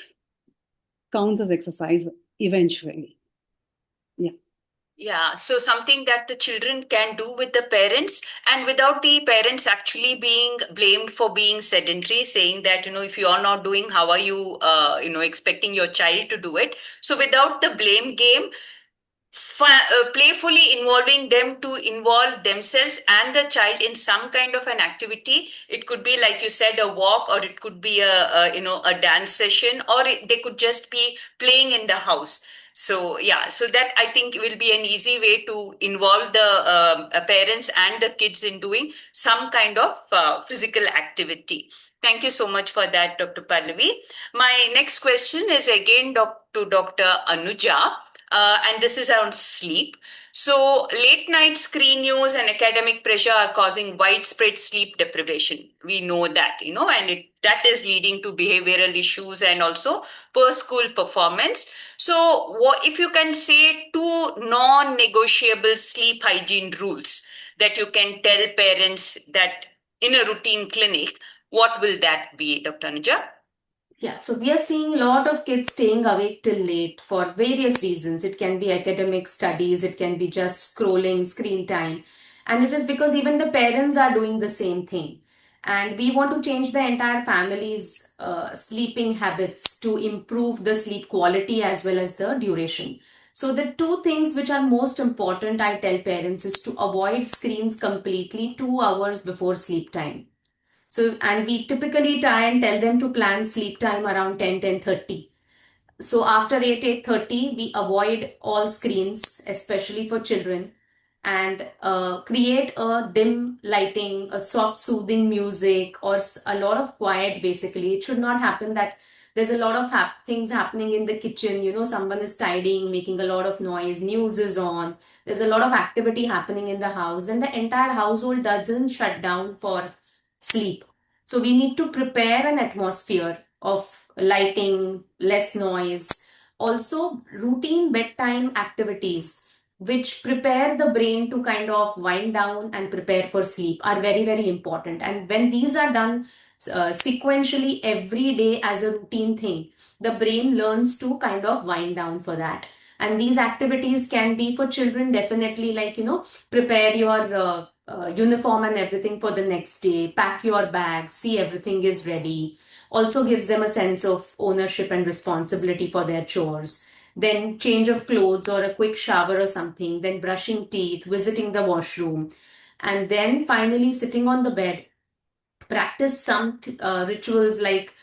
counts as exercise eventually. Yeah. Yeah, so something that the children can do with the parents, and without the parents actually being blamed for being sedentary, saying that, if you are not doing, how are you, expecting your child to do it? So without the blame game, playfully involving them to involve themselves and the child in some kind of an activity. It could be, like you said, a walk, or it could be a dance session, or they could just be playing in the house. So yeah, so that I think will be an easy way to involve the parents and the kids in doing some kind of physical activity. Thank you so much for that, Dr. Pallavi. My next question is again to Dr. Anuja, and this is on sleep. So, late night screen news and academic pressure are causing widespread sleep deprivation. We know that, and that is leading to behavioral issues and also poor school performance. So, if you can say 2 non negotiable sleep hygiene rules that you can tell parents that in a routine clinic, what will that be, Dr. Anuja? Yeah, so we are seeing a lot of kids staying awake till late for various reasons. It can be academic studies, it can be just scrolling, screen time. And it is because even the parents are doing the same thing. And we want to change the entire family's sleeping habits to improve the sleep quality as well as the duration. So the 2 things which are most important, I tell parents, is to avoid screens completely 2 hours before sleep time. So, and we typically try and tell them to plan sleep time around 10:30. So after 8:30, we avoid all screens, especially for children, and create a dim lighting, a soft soothing music, or a lot of quiet. Basically, it should not happen that there's a lot of things happening in the kitchen. Someone is tidying, making a lot of noise, news is on, there's a lot of activity happening in the house, then the entire household doesn't shut down for sleep. So we need to prepare an atmosphere of lighting, less noise. Also, routine bedtime activities which prepare the brain to kind of wind down and prepare for sleep are very, very important. And when these are done sequentially every day as a routine thing, the brain learns to kind of wind down for that. And these activities can be for children, definitely, like, prepare your uniform and everything for the next day, pack your bag, see everything is ready. Also gives them a sense of ownership and responsibility for their chores. Then change of clothes or a quick shower or something, then brushing teeth, visiting the washroom, and then finally sitting on the bed, practice some rituals like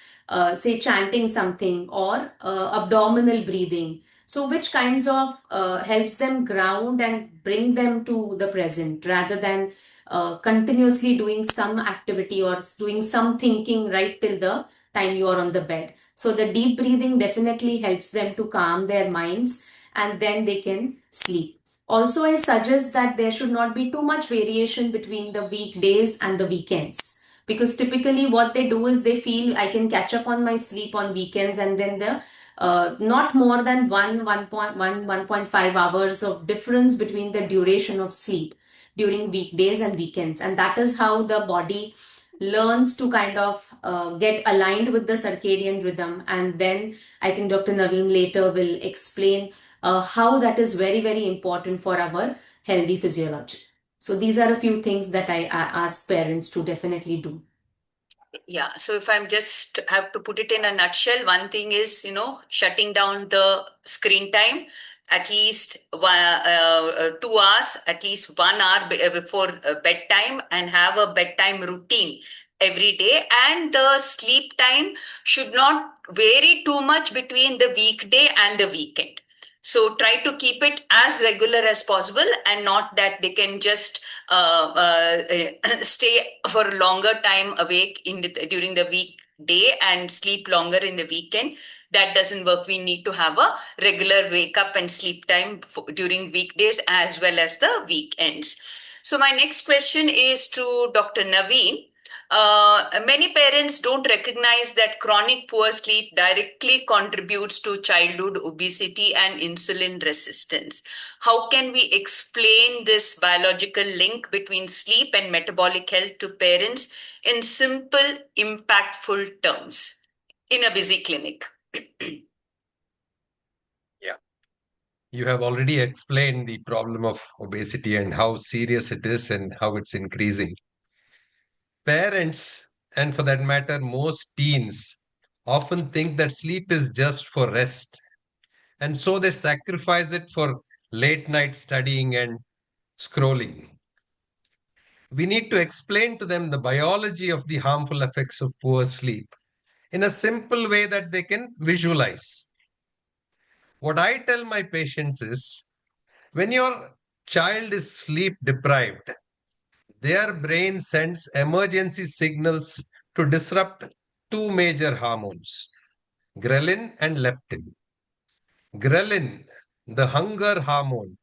say chanting something or abdominal breathing, so which kinds of helps them ground and bring them to the present, rather than continuously doing some activity or doing some thinking right till the time you are on the bed. So the deep breathing definitely helps them to calm their minds, and then they can sleep. Also, I suggest that there should not be too much variation between the weekdays and the weekends, because typically what they do is they feel I can catch up on my sleep on weekends, and then the not more than 1.5 hours of difference between the duration of sleep during weekdays and weekends. And that is how the body learns to kind of get aligned with the circadian rhythm. And then I think Dr. Naveen later will explain how that is very, very important for our healthy physiology. So these are a few things that I ask parents to definitely do. Yeah, so if I'm just have to put it in a nutshell, one thing is, shutting down the screen time at least 2 hours, at least 1 hour before bedtime, and have a bedtime routine every day. And the sleep time should not vary too much between the weekday and the weekend. So try to keep it as regular as possible, and not that they can just stay for a longer time awake during the weekday and sleep longer in the weekend. That doesn't work. We need to have a regular wake up and sleep time during weekdays as well as the weekends. So my next question is to Dr. Naveen. Many parents don't recognize that chronic poor sleep directly contributes to childhood obesity and insulin resistance. How can we explain this biological link between sleep and metabolic health to parents in simple, impactful terms in a busy clinic? Yeah. You have already explained the problem of obesity and how serious it is and how it's increasing. Parents, and for that matter, most teens, often think that sleep is just for rest. And so they sacrifice it for late night studying and scrolling. We need to explain to them the biology of the harmful effects of poor sleep in a simple way that they can visualize. What I tell my patients is, when your child is sleep deprived, their brain sends emergency signals to disrupt two major hormones, ghrelin and leptin. Ghrelin, the hunger hormone,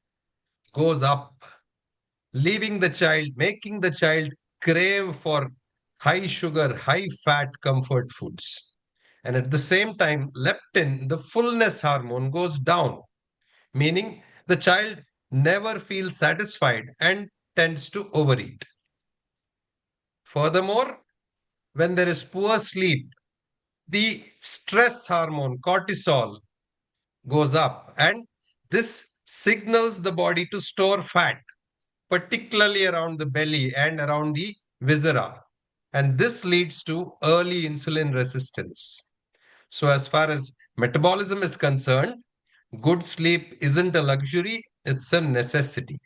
goes up, making the child crave for high sugar, high fat comfort foods. And at the same time, leptin, the fullness hormone, goes down, meaning the child never feels satisfied and tends to overeat. Furthermore, when there is poor sleep, the stress hormone, cortisol, goes up, and this signals the body to store fat, particularly around the belly and around the viscera. And this leads to early insulin resistance. So, as far as metabolism is concerned, good sleep isn't a luxury, it's a necessity.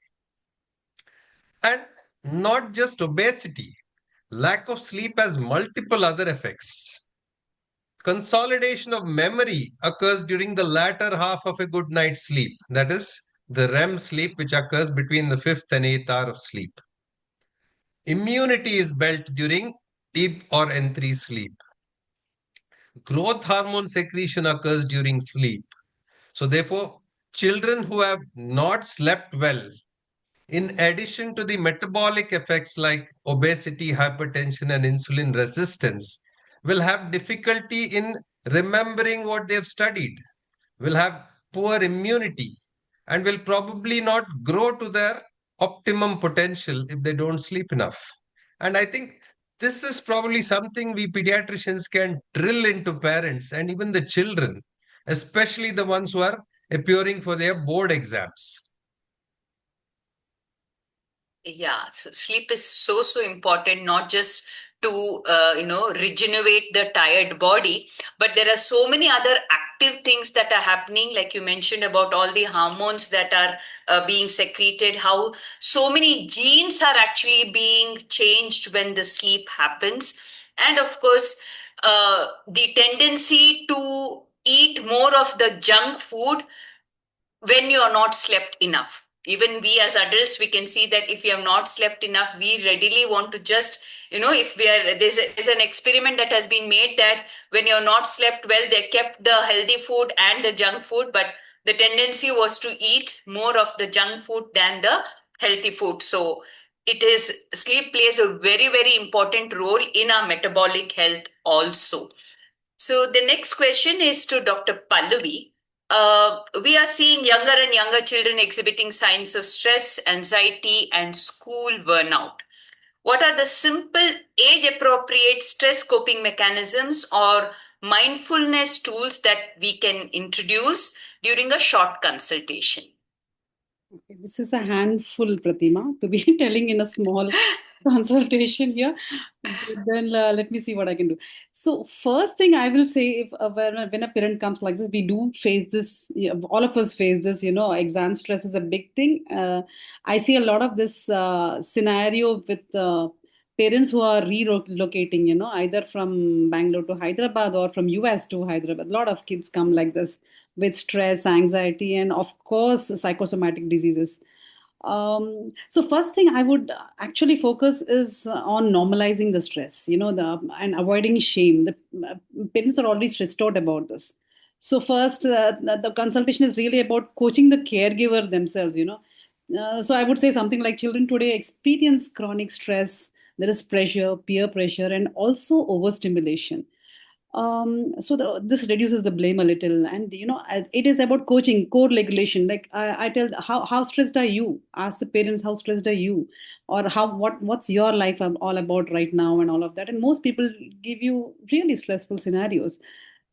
And not just obesity, lack of sleep has multiple other effects. consolidation of memory occurs during the latter half of a good night's sleep. That is the REM sleep, which occurs between the 5th and 8th hour of sleep. Immunity is built during deep or N3 sleep. Growth hormone secretion occurs during sleep. So therefore, children who have not slept well, in addition to the metabolic effects like obesity, hypertension, and insulin resistance, will have difficulty in remembering what they have studied, will have poor immunity, and will probably not grow to their optimum potential if they don't sleep enough. And I think this is probably something we pediatricians can drill into parents and even the children, especially the ones who are appearing for their board exams. Yeah, so sleep is so important, not just to regenerate the tired body, but there are so many other active things that are happening, like you mentioned about all the hormones that are being secreted, how so many genes are actually being changed when the sleep happens, and of course the tendency to eat more of the junk food when you are not slept enough. Even we as adults, we can see that if we have not slept enough, we readily want to just, if we are, there's an experiment that has been made that when you're not slept well, they kept the healthy food and the junk food, but the tendency was to eat more of the junk food than the healthy food. So sleep plays a very important role in our metabolic health also. So the next question is to Dr. Pallavi. We are seeing younger and younger children exhibiting signs of stress, anxiety, and school burnout. What are the simple age-appropriate stress coping mechanisms or mindfulness tools that we can introduce during a short consultation? Okay, this is a handful, Pratima, to be telling in a small consultation here. But then let me see what I can do. So first thing I will say, if when a parent comes like this, we do face this. All of us face this. Exam stress is a big thing. I see a lot of this scenario with parents who are relocating. Either from Bangalore to Hyderabad or from US to Hyderabad. A lot of kids come like this with stress, anxiety, and of course psychosomatic diseases. So first thing I would actually focus is on normalizing the stress, and avoiding shame. The parents are already stressed out about this. So first, the consultation is really about coaching the caregiver themselves. So I would say something like children today experience chronic stress. There is pressure, peer pressure, and also overstimulation. So this reduces the blame a little, and it is about coaching, core regulation. Like I tell, how stressed are you? Ask the parents, how stressed are you, or what's your life all about right now, and all of that. And most people give you really stressful scenarios.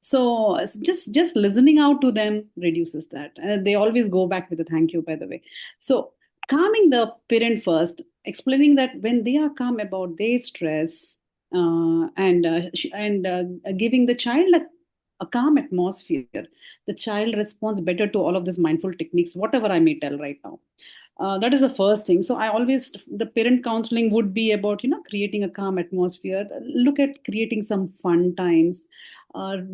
So just listening out to them reduces that. They always go back with a thank you, by the way. So calming the parent first, explaining that when they are calm about their stress, and giving the child a calm atmosphere, the child responds better to all of these mindful techniques, whatever I may tell right now. That is the first thing. So the parent counseling would be about, creating a calm atmosphere. Look at creating some fun times,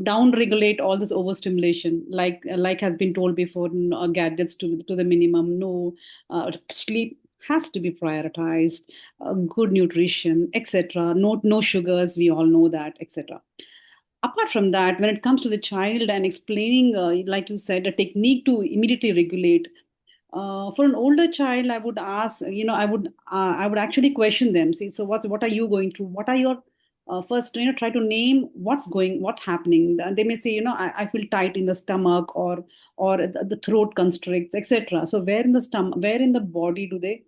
down regulate all this overstimulation, like has been told before, gadgets to the minimum, no sleep has to be prioritized, good nutrition, etc. No sugars, we all know that, etc. Apart from that, when it comes to the child and explaining, like you said, a technique to immediately regulate, for an older child, I would ask, I would actually question them. See, so what are you going through? What are your first, try to name what's happening. They may say, I feel tight in the stomach, or the throat constricts, etc. So where in the stomach, where in the body do they,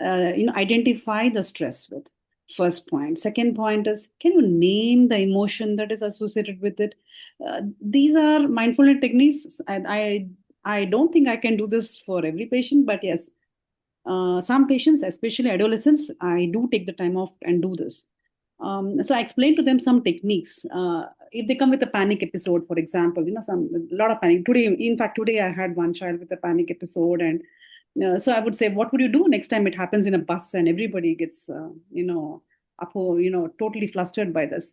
identify the stress with? First point. Second point is, can you name the emotion that is associated with it? These are mindfulness techniques. I don't think I can do this for every patient, but yes, some patients, especially adolescents, I do take the time off and do this. So I explain to them some techniques. If they come with a panic episode, for example, a lot of panic. Today I had one child with a panic episode, and so I would say, what would you do next time it happens in a bus and everybody gets, totally flustered by this?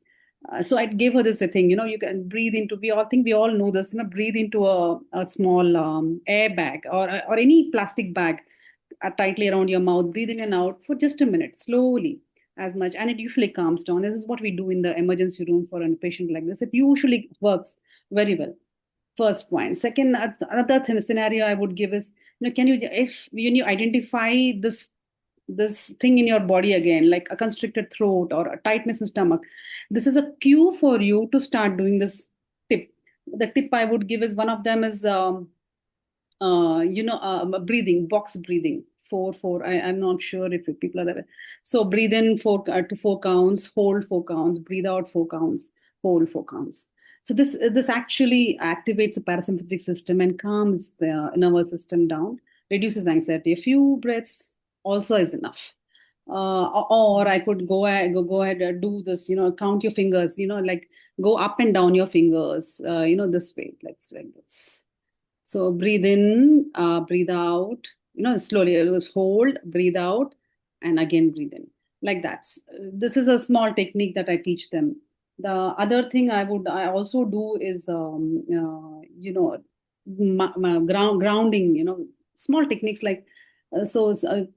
So I gave her this thing, you can breathe into, we all know this, breathe into a small air bag or any plastic bag tightly around your mouth, breathe in and out for just a minute, slowly, as much. And it usually calms down. This is what we do in the emergency room for a patient like this. It usually works very well. First point. Second, another scenario I would give is, can you, if when you identify this thing in your body again, like a constricted throat or a tightness in stomach, this is a cue for you to start doing this tip. The tip I would give is, one of them is breathing, box breathing, 4-4. I'm not sure if people are aware. So breathe in to 4 counts, hold 4 counts, breathe out 4 counts, hold 4 counts. So this actually activates the parasympathetic system and calms the nervous system down, reduces anxiety. A few breaths also is enough. Or I could go ahead and do this, count your fingers, like go up and down your fingers, this way, like this. So breathe in, breathe out, slowly. Hold, breathe out, and again breathe in, like that. This is a small technique that I teach them. The other thing I also do is, grounding. Small techniques like,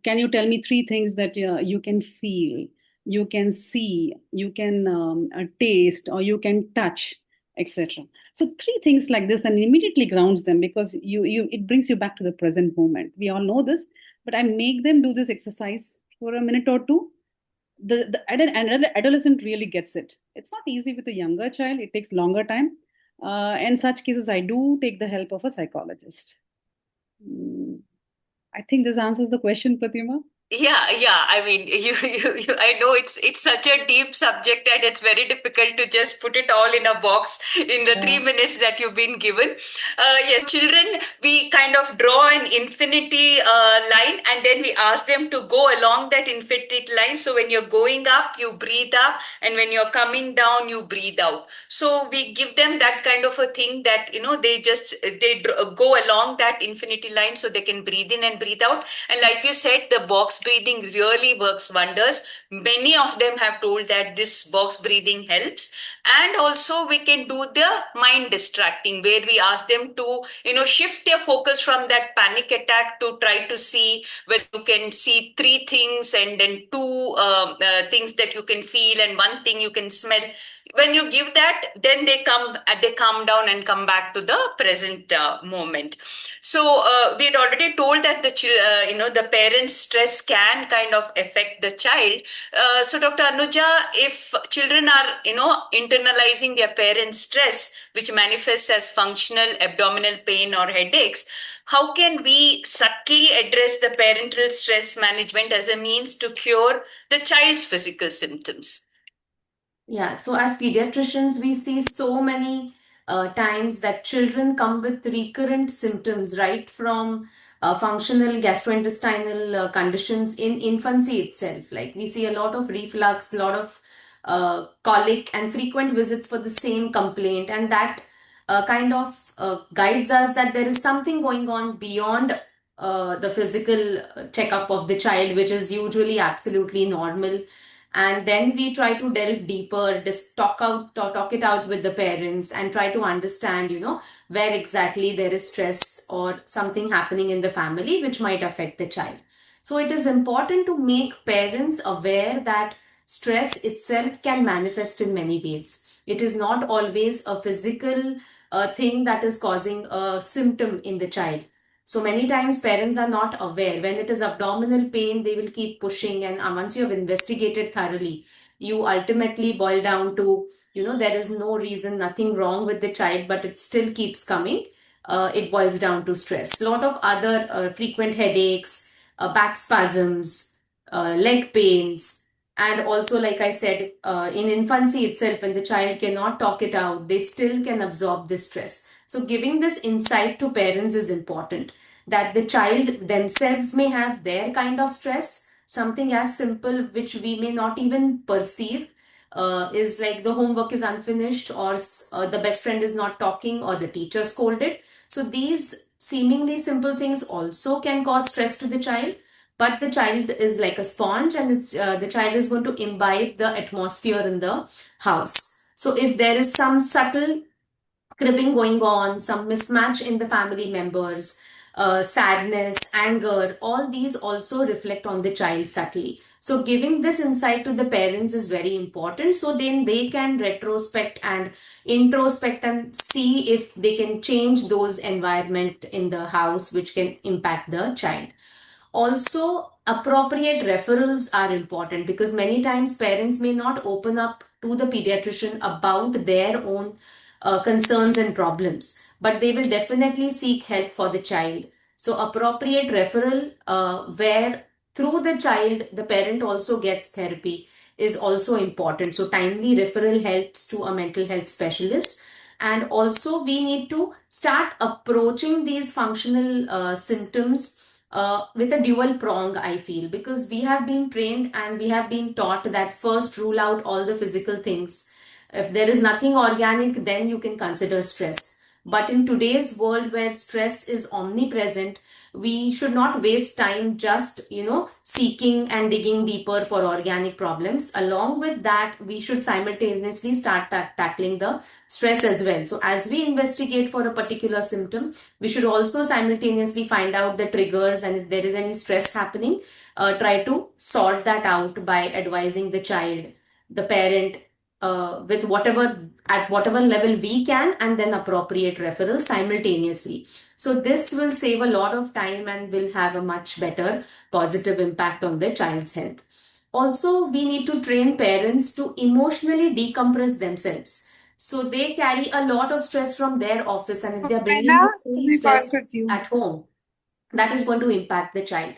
can you tell me 3 things that you can feel, you can see, you can taste, or you can touch, etc. So 3 things like this, and immediately grounds them, because it brings you back to the present moment. We all know this, but I make them do this exercise for a minute or two. The adolescent really gets it. It's not easy with a younger child. It takes longer time. In such cases, I do take the help of a psychologist. I think this answers the question, Pratima. Yeah. I mean, I know it's such a deep subject, and it's very difficult to just put it all in a box in the 3 minutes that you've been given. Yes, children, we kind of draw an infinity line, and then we ask them to go along that infinity line. So when you're going up, you breathe up, and when you're coming down, you breathe out. So we give them that kind of a thing that, they go along that infinity line so they can breathe in and breathe out. And like you said, the box breathing really works wonders. Many of them have told that this box breathing helps. And also we can do the mind distracting, where we ask them to, shift their focus from that panic attack to try to see whether you can see 3 things, and then 2 things that you can feel, and 1 thing you can smell. When you give that, then they calm down and come back to the present moment. So we had already told that the parent's stress can kind of affect the child. So Dr. Anuja, if children are internalizing their parents' stress, which manifests as functional abdominal pain or headaches, how can we subtly address the parental stress management as a means to cure the child's physical symptoms? Yeah, so as pediatricians, we see so many times that children come with recurrent symptoms, right from functional gastrointestinal conditions in infancy itself. Like we see a lot of reflux, a lot of colic, and frequent visits for the same complaint. And that kind of guides us that there is something going on beyond the physical checkup of the child, which is usually absolutely normal. And then we try to delve deeper, just talk it out with the parents, and try to understand, where exactly there is stress or something happening in the family which might affect the child. So it is important to make parents aware that stress itself can manifest in many ways. It is not always a physical thing that is causing a symptom in the child. So many times parents are not aware. When it is abdominal pain, they will keep pushing, and once you have investigated thoroughly, you ultimately boil down to, there is no reason, nothing wrong with the child, but it still keeps coming. It boils down to stress. A lot of other frequent headaches, back spasms, leg pains, and also, like I said, in infancy itself, when the child cannot talk it out, they still can absorb this stress. So giving this insight to parents is important, that the child themselves may have their kind of stress, something as simple which we may not even perceive, is like the homework is unfinished, or the best friend is not talking, or the teacher scolded. So these seemingly simple things also can cause stress to the child. But the child is like a sponge, and the child is going to imbibe the atmosphere in the house. So if there is some subtle cribbing going on, some mismatch in the family members, sadness, anger, all these also reflect on the child subtly. So giving this insight to the parents is very important. So then they can retrospect and introspect and see if they can change those environment in the house which can impact the child. Also, appropriate referrals are important because many times parents may not open up to the pediatrician about their own concerns and problems, but they will definitely seek help for the child. So, appropriate referral where through the child, the parent also gets therapy is also important. So, timely referral helps to a mental health specialist. And also, we need to start approaching these functional symptoms with a dual prong, I feel, because we have been trained and we have been taught that first rule out all the physical things. If there is nothing organic, then you can consider stress. But in today's world where stress is omnipresent, we should not waste time just, seeking and digging deeper for organic problems. Along with that, we should simultaneously start tackling the stress as well. So as we investigate for a particular symptom, we should also simultaneously find out the triggers, and if there is any stress happening, try to sort that out by advising the child, the parent, with whatever level we can, and then appropriate referral simultaneously. So this will save a lot of time and will have a much better positive impact on the child's health. Also, we need to train parents to emotionally decompress themselves. So they carry a lot of stress from their office, and if they're bringing the same stress at home, that is going to impact the child.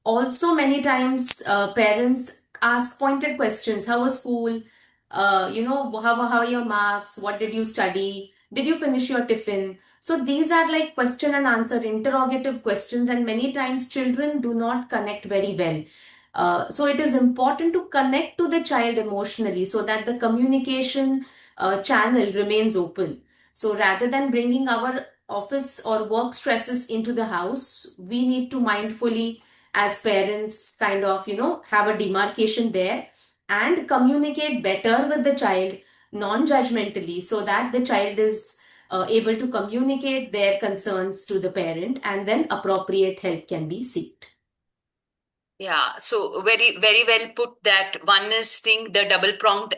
Also, many times parents ask pointed questions. How was school? How are your marks? What did you study? Did you finish your tiffin? So these are like question and answer, interrogative questions, and many times children do not connect very well. So it is important to connect to the child emotionally so that the communication channel remains open. So rather than bringing our office or work stresses into the house, we need to mindfully, as parents, kind of, have a demarcation there and communicate better with the child non-judgmentally so that the child is able to communicate their concerns to the parent, and then appropriate help can be sought. Yeah, so very, very well put that. One is the double pronged,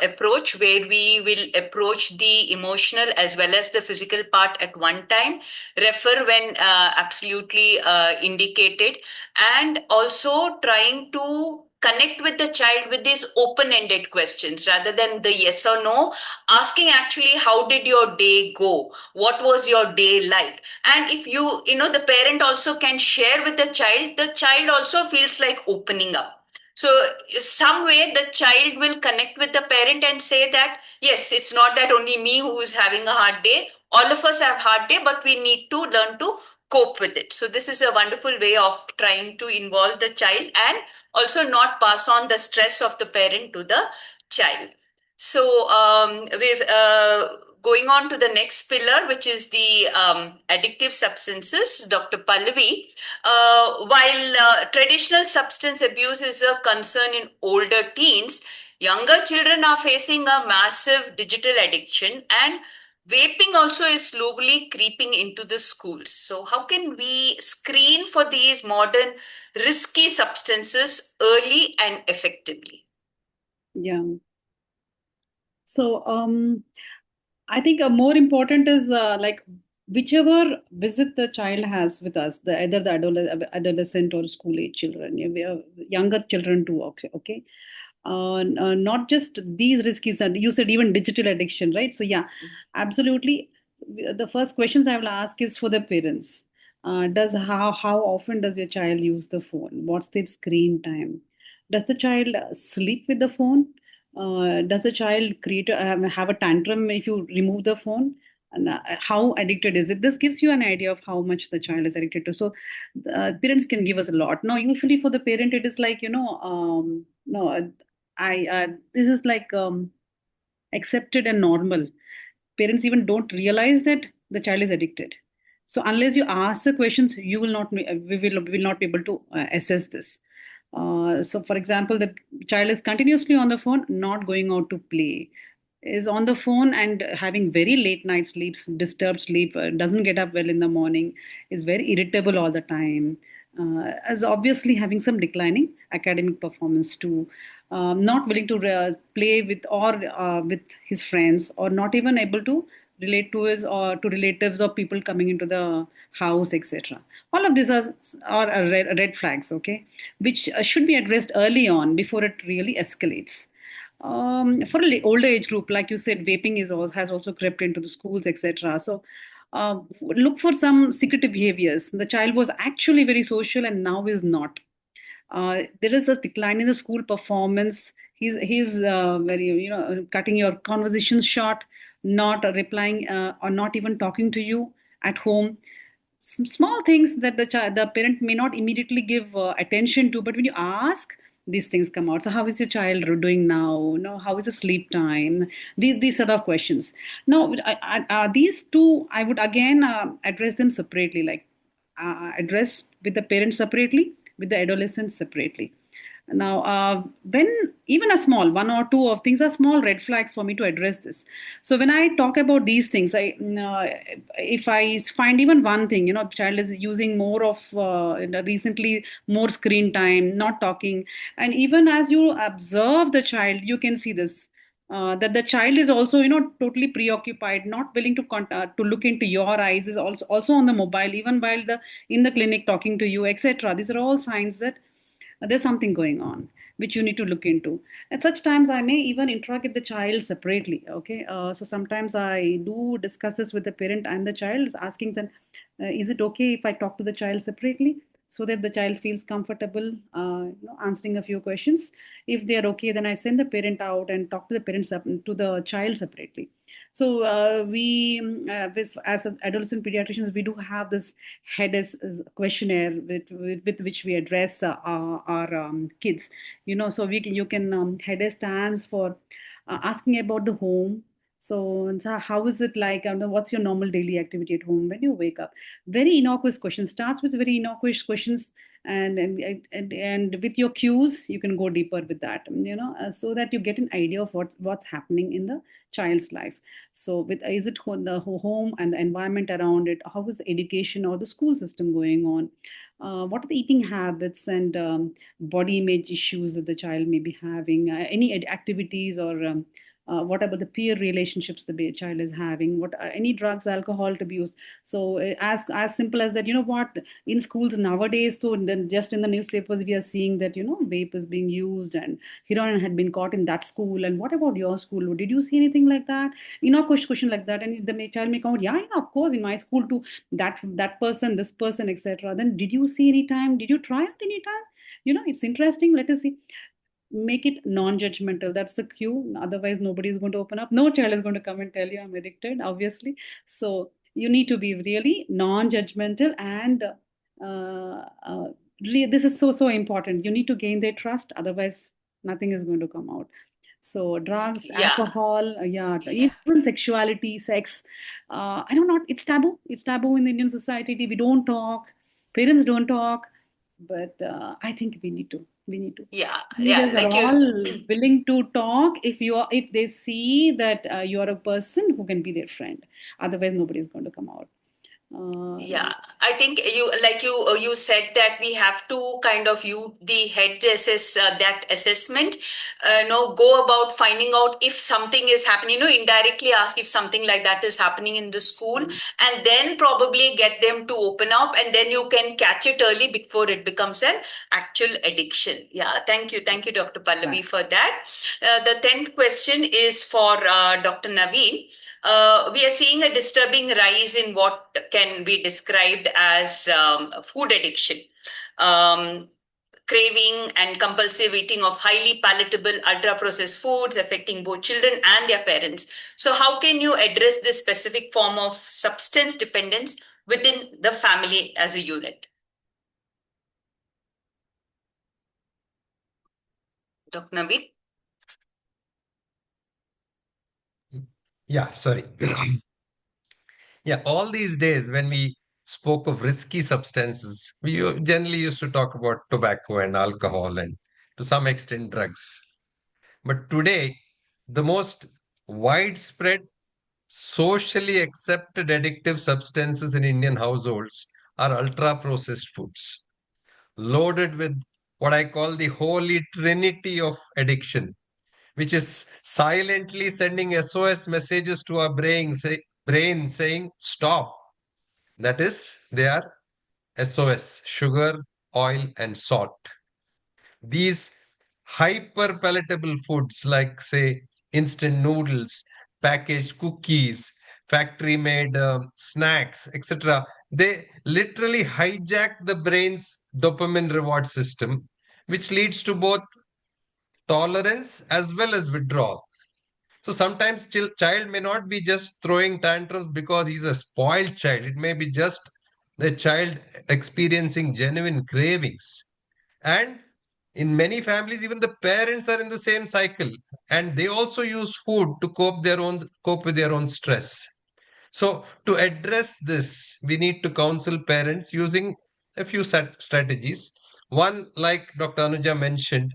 approach where we will approach the emotional as well as the physical part at one time, refer when absolutely indicated, and also trying to connect with the child with these open-ended questions rather than the yes or no, asking actually how did your day go, what was your day like. And if the parent also can share with the child also feels like opening up. So some way the child will connect with the parent and say that yes, it's not that only me who is having a hard day, all of us have hard day, but we need to learn to cope with it. So this is a wonderful way of trying to involve the child and also not pass on the stress of the parent to the child. So we've going on to the next pillar, which is the addictive substances. Dr. Pallavi, while traditional substance abuse is a concern in older teens, younger children are facing a massive digital addiction, and vaping also is slowly creeping into the schools. So how can we screen for these modern risky substances early and effectively? Yeah. So I think more important is like whichever visit the child has with us, either the adolescent or school age children, younger children too. Okay. Not just these risky, you said even digital addiction, right? So yeah, absolutely. The first questions I will ask is for the parents. How often does your child use the phone? What's their screen time? Does the child sleep with the phone? Does the child have a tantrum if you remove the phone? And how addicted is it? This gives you an idea of how much the child is addicted to. So parents can give us a lot. Now, usually for the parent, it is like, no, this is like accepted and normal. Parents even don't realize that the child is addicted. So unless you ask the questions, we will not be able to assess this. So, for example, the child is continuously on the phone, not going out to play, is on the phone and having very late night sleeps, disturbed sleep, doesn't get up well in the morning, is very irritable all the time, is obviously having some declining academic performance too, not willing to play with or with his friends, or not even able to relate to his or to relatives or people coming into the house, etc. All of these are red flags, okay, which should be addressed early on before it really escalates. For an older age group, like you said, vaping has also crept into the schools, etc. So look for some secretive behaviors. The child was actually very social and now is not. There is a decline in the school performance. He's very, cutting your conversations short, not replying or not even talking to you at home. Some small things that the parent may not immediately give attention to, but when you ask, these things come out. So how is your child doing now? How is the sleep time? These sort of questions. Now, these two, I would again address them separately, like address with the parents separately, with the adolescents separately. Now, when even a small one or two of things are small red flags for me to address this. So when I talk about these things, if I find even one thing, child is using more of recently more screen time, not talking, and even as you observe the child, you can see this. That the child is also, totally preoccupied, not willing to look into your eyes, is also on the mobile, even while in the clinic talking to you, etc. These are all signs that there's something going on which you need to look into. At such times, I may even interrogate the child separately. Okay, so sometimes I do discuss this with the parent and the child, asking them, is it okay if I talk to the child separately, so that the child feels comfortable, answering a few questions. If they are okay, then I send the parent out and talk to the parents to the child separately. So as adolescent pediatricians, we do have this HEDS questionnaire with which we address our kids. So you can HEDS stands for asking about the home. So how is it like? What's your normal daily activity at home when you wake up? Very innocuous questions. Starts with very innocuous questions, and with your cues, you can go deeper with that. So that you get an idea of what's happening in the child's life. So is it the home and the environment around it? How is the education or the school system going on? What are the eating habits and body image issues that the child may be having? Any activities or what about the peer relationships the child is having? What any drugs, alcohol to be used? So as simple as that. What in schools nowadays? So then just in the newspapers we are seeing that vape is being used and heroin had been caught in that school. And what about your school? Did you see anything like that? Question like that, and the child may come out, yeah, of course, in my school too, that person, this person, etc. Then did you see any time? Did you try it any time? It's interesting. Let us see. Make it non-judgmental. That's the cue. Otherwise, nobody is going to open up. No child is going to come and tell you I'm addicted, obviously. So you need to be really non-judgmental, and really, this is so important. You need to gain their trust. Otherwise, nothing is going to come out. So drugs, Yeah. alcohol, even sexuality, sex. I don't know. It's taboo. It's taboo in the Indian society. We don't talk. Parents don't talk. But I think we need to. Yeah, Leaders are like you. all willing to talk if they see that you are a person who can be their friend. Otherwise, nobody is going to come out. Yeah, I think you said that we have to kind of use the head assess that assessment. Go about finding out if something is happening. Indirectly ask if something like that is happening in the school, and then probably get them to open up, and then you can catch it early before it becomes an actual addiction. Yeah, thank you, Dr. Pallavi, for that. The 10th question is for Dr. Naveen. We are seeing a disturbing rise in what can be described as food addiction, craving and compulsive eating of highly palatable ultra processed foods affecting both children and their parents. So how can you address this specific form of substance dependence within the family as a unit? Dr. Nabil? Yeah, sorry. Yeah, all these days when we spoke of risky substances, we generally used to talk about tobacco and alcohol and to some extent drugs. But today, the most widespread socially accepted addictive substances in Indian households are ultra-processed foods, loaded with what I call the holy trinity of addiction, which is silently sending SOS messages to our brain saying, stop. That is, they are SOS, sugar, oil, and salt. These hyper palatable foods like, say, instant noodles, packaged cookies, factory made snacks, etc., they literally hijack the brain's dopamine reward system, which leads to both tolerance as well as withdrawal. So sometimes child may not be just throwing tantrums because he's a spoiled child. It may be just the child experiencing genuine cravings. And in many families, even the parents are in the same cycle, and they also use food to cope with their own stress. So to address this, we need to counsel parents using a few strategies. One, like Dr. Anuja mentioned,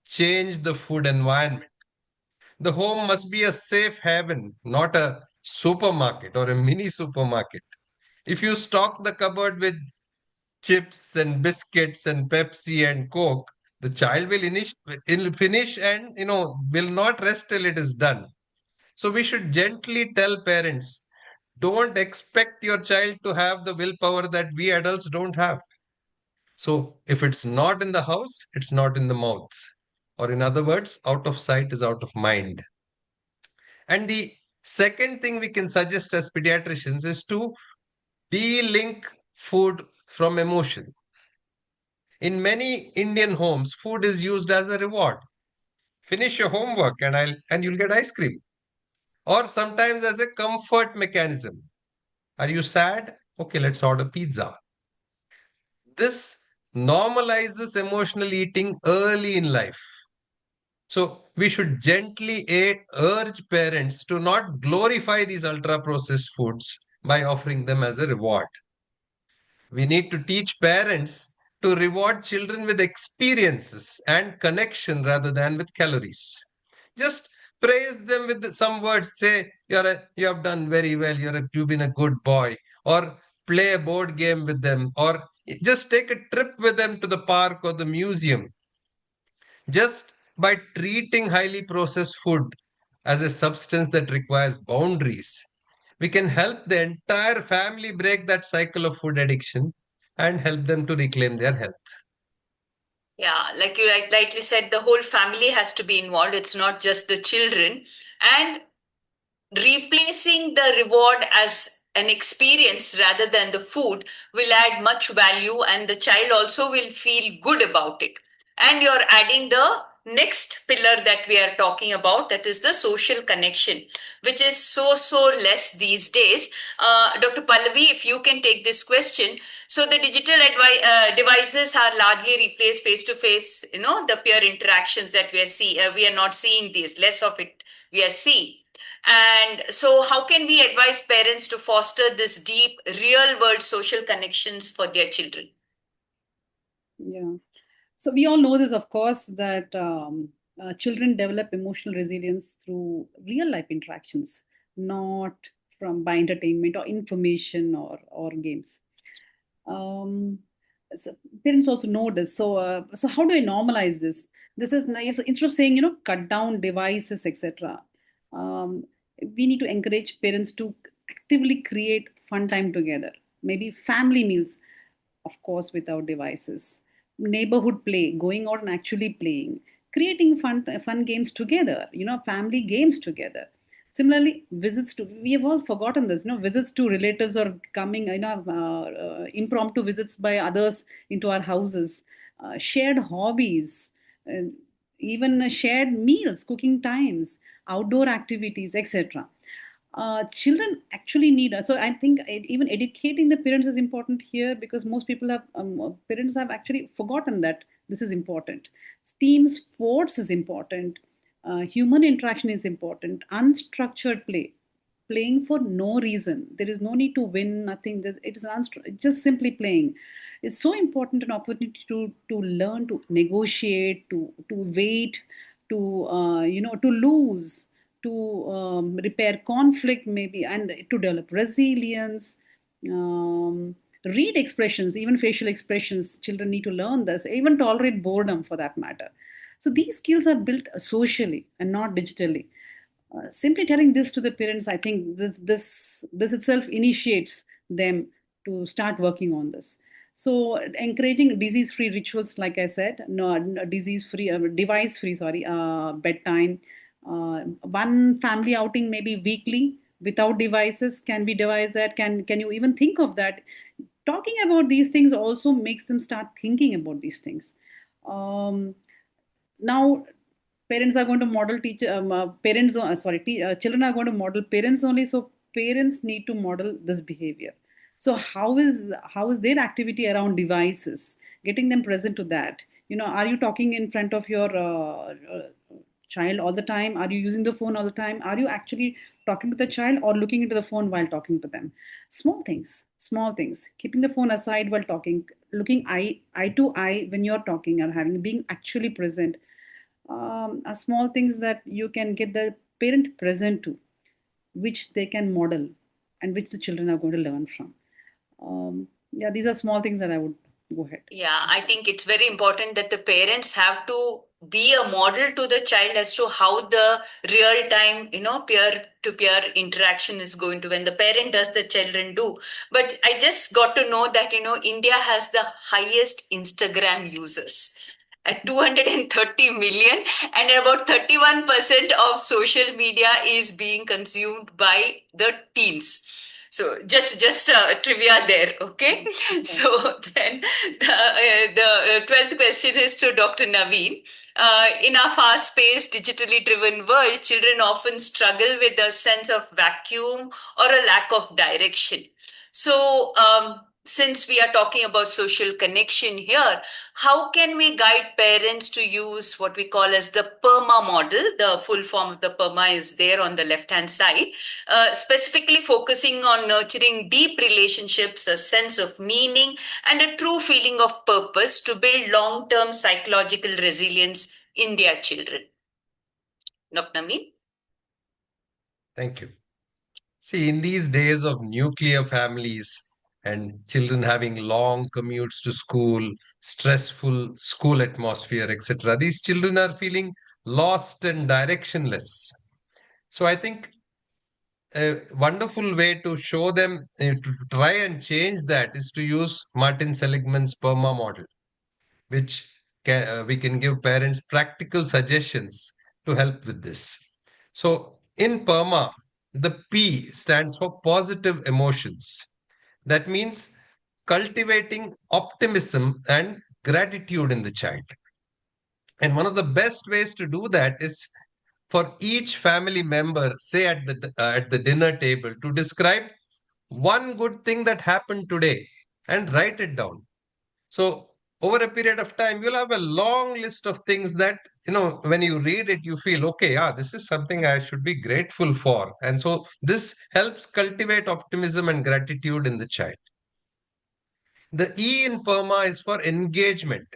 change the food environment. The home must be a safe haven, not a supermarket or a mini supermarket. If you stock the cupboard with chips and biscuits and Pepsi and Coke, the child will finish and will not rest till it is done. So we should gently tell parents, don't expect your child to have the willpower that we adults don't have. So if it's not in the house, it's not in the mouth. Or in other words, out of sight is out of mind. And the second thing we can suggest as pediatricians is to de-link food from emotion. In many Indian homes, food is used as a reward. Finish your homework and you'll get ice cream. Or sometimes as a comfort mechanism. Are you sad? Okay, let's order pizza. This normalizes emotional eating early in life. So we should gently urge parents to not glorify these ultra-processed foods by offering them as a reward. We need to teach parents to reward children with experiences and connection rather than with calories. Just praise them with some words. Say, you have done very well. You've been a good boy. Or play a board game with them. Or just take a trip with them to the park or the museum. Just by treating highly processed food as a substance that requires boundaries, we can help the entire family break that cycle of food addiction and help them to reclaim their health. Yeah, like you rightly said, the whole family has to be involved. It's not just the children. And replacing the reward as an experience rather than the food will add much value, and the child also will feel good about it. And you're adding the next pillar that we are talking about, that is the social connection, which is so less these days. Dr. Pallavi, if you can take this question. So the digital devices are largely replaced face-to-face, the peer interactions that we are not seeing these, less of it we are seeing. And so how can we advise parents to foster this deep real world social connections for their children? Yeah. So we all know this, of course, that children develop emotional resilience through real life interactions, not by entertainment or information or games. So parents also know this. So how do I normalize this? This is nice. Instead of saying, cut down devices, etc. We need to encourage parents to actively create fun time together. Maybe family meals, of course, without devices. Neighborhood play, going out and actually playing, creating fun games together. Family games together. Similarly, we have all forgotten this, visits to relatives or coming, impromptu visits by others into our houses, shared hobbies, even shared meals, cooking times, outdoor activities, etc. Children actually need, so I think even educating the parents is important here, because most parents have actually forgotten that this is important. Team sports is important. Human interaction is important. Unstructured play. playing for no reason. There is no need to win, nothing. It is just simply playing. It's so important an opportunity to learn to negotiate, to wait, to to lose, to repair conflict maybe, and to develop resilience. Read expressions, even facial expressions. Children need to learn this, even tolerate boredom for that matter. So these skills are built socially and not digitally. Simply telling this to the parents, I think this itself initiates them to start working on this. So encouraging disease-free rituals, like I said, no disease-free, device-free, sorry, bedtime, one family outing maybe weekly without devices can be devised. That can you even think of that? Talking about these things also makes them start thinking about these things. Now parents are going to model teacher parents sorry children are going to model parents only, so parents need to model this behavior. So how is their activity around devices, getting them present to that? Are you talking in front of your child all the time? Are you using the phone all the time? Are you actually talking to the child or looking into the phone while talking to them? Small things, keeping the phone aside while talking, looking eye to eye when you're talking, or having being actually present, are small things that you can get the parent present to, which they can model and which the children are going to learn from. Yeah, these are small things that I would go ahead. Yeah, I think it's very important that the parents have to be a model to the child as to how the real time, peer to peer interaction is going to, when the parent does, the children do. But I just got to know that, India has the highest Instagram users at 230 million, and about 31% of social media is being consumed by the teens. So just trivia there, okay? So then the 12th question is to Dr. Naveen. In our fast-paced, digitally driven world, children often struggle with a sense of vacuum or a lack of direction. So since we are talking about social connection here, how can we guide parents to use what we call as the PERMA model? The full form of the PERMA is there on the left-hand side, specifically focusing on nurturing deep relationships, a sense of meaning, and a true feeling of purpose to build long-term psychological resilience in their children. Dr. Naveen? Thank you. See, in these days of nuclear families and children having long commutes to school, stressful school atmosphere, etc., these children are feeling lost and directionless. So I think a wonderful way to show them, to try and change that, is to use Martin Seligman's PERMA model, which we can give parents practical suggestions to help with this. So in PERMA, the P stands for positive emotions. That means cultivating optimism and gratitude in the child. And one of the best ways to do that is for each family member, say at the dinner table, to describe one good thing that happened today and write it down. So over a period of time, you'll have a long list of things that, when you read it, you feel, okay, this is something I should be grateful for. And so this helps cultivate optimism and gratitude in the child. The E in PERMA is for engagement.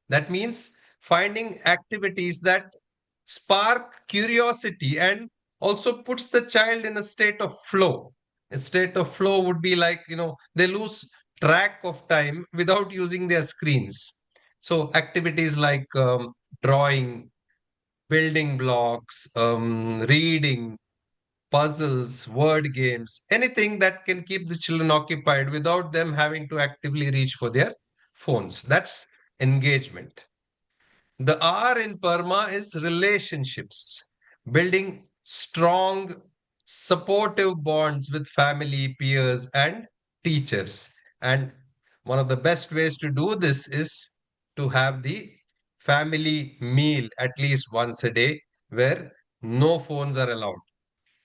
That means finding activities that spark curiosity and also puts the child in a state of flow. A state of flow would be like, they lose track of time without using their screens. So activities like drawing, building blocks, reading, puzzles, word games, anything that can keep the children occupied without them having to actively reach for their phones. That's engagement. The R in PERMA is relationships, building strong, supportive bonds with family, peers, and teachers. And one of the best ways to do this is to have the family meal at least once a day where no phones are allowed.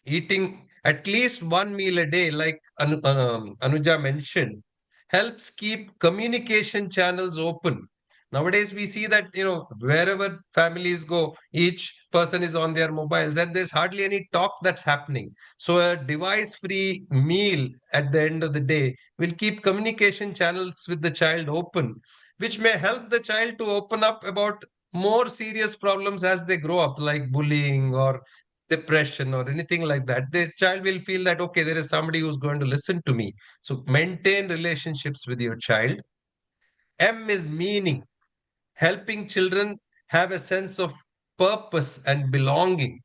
Eating at least one meal a day, like Anuja mentioned, helps keep communication channels open. Nowadays, we see that, wherever families go, each person is on their mobiles and there's hardly any talk that's happening. So a device-free meal at the end of the day will keep communication channels with the child open, which may help the child to open up about more serious problems as they grow up, like bullying or depression or anything like that. The child will feel that, okay, there is somebody who's going to listen to me. So maintain relationships with your child. M is meaning, helping children have a sense of purpose and belonging.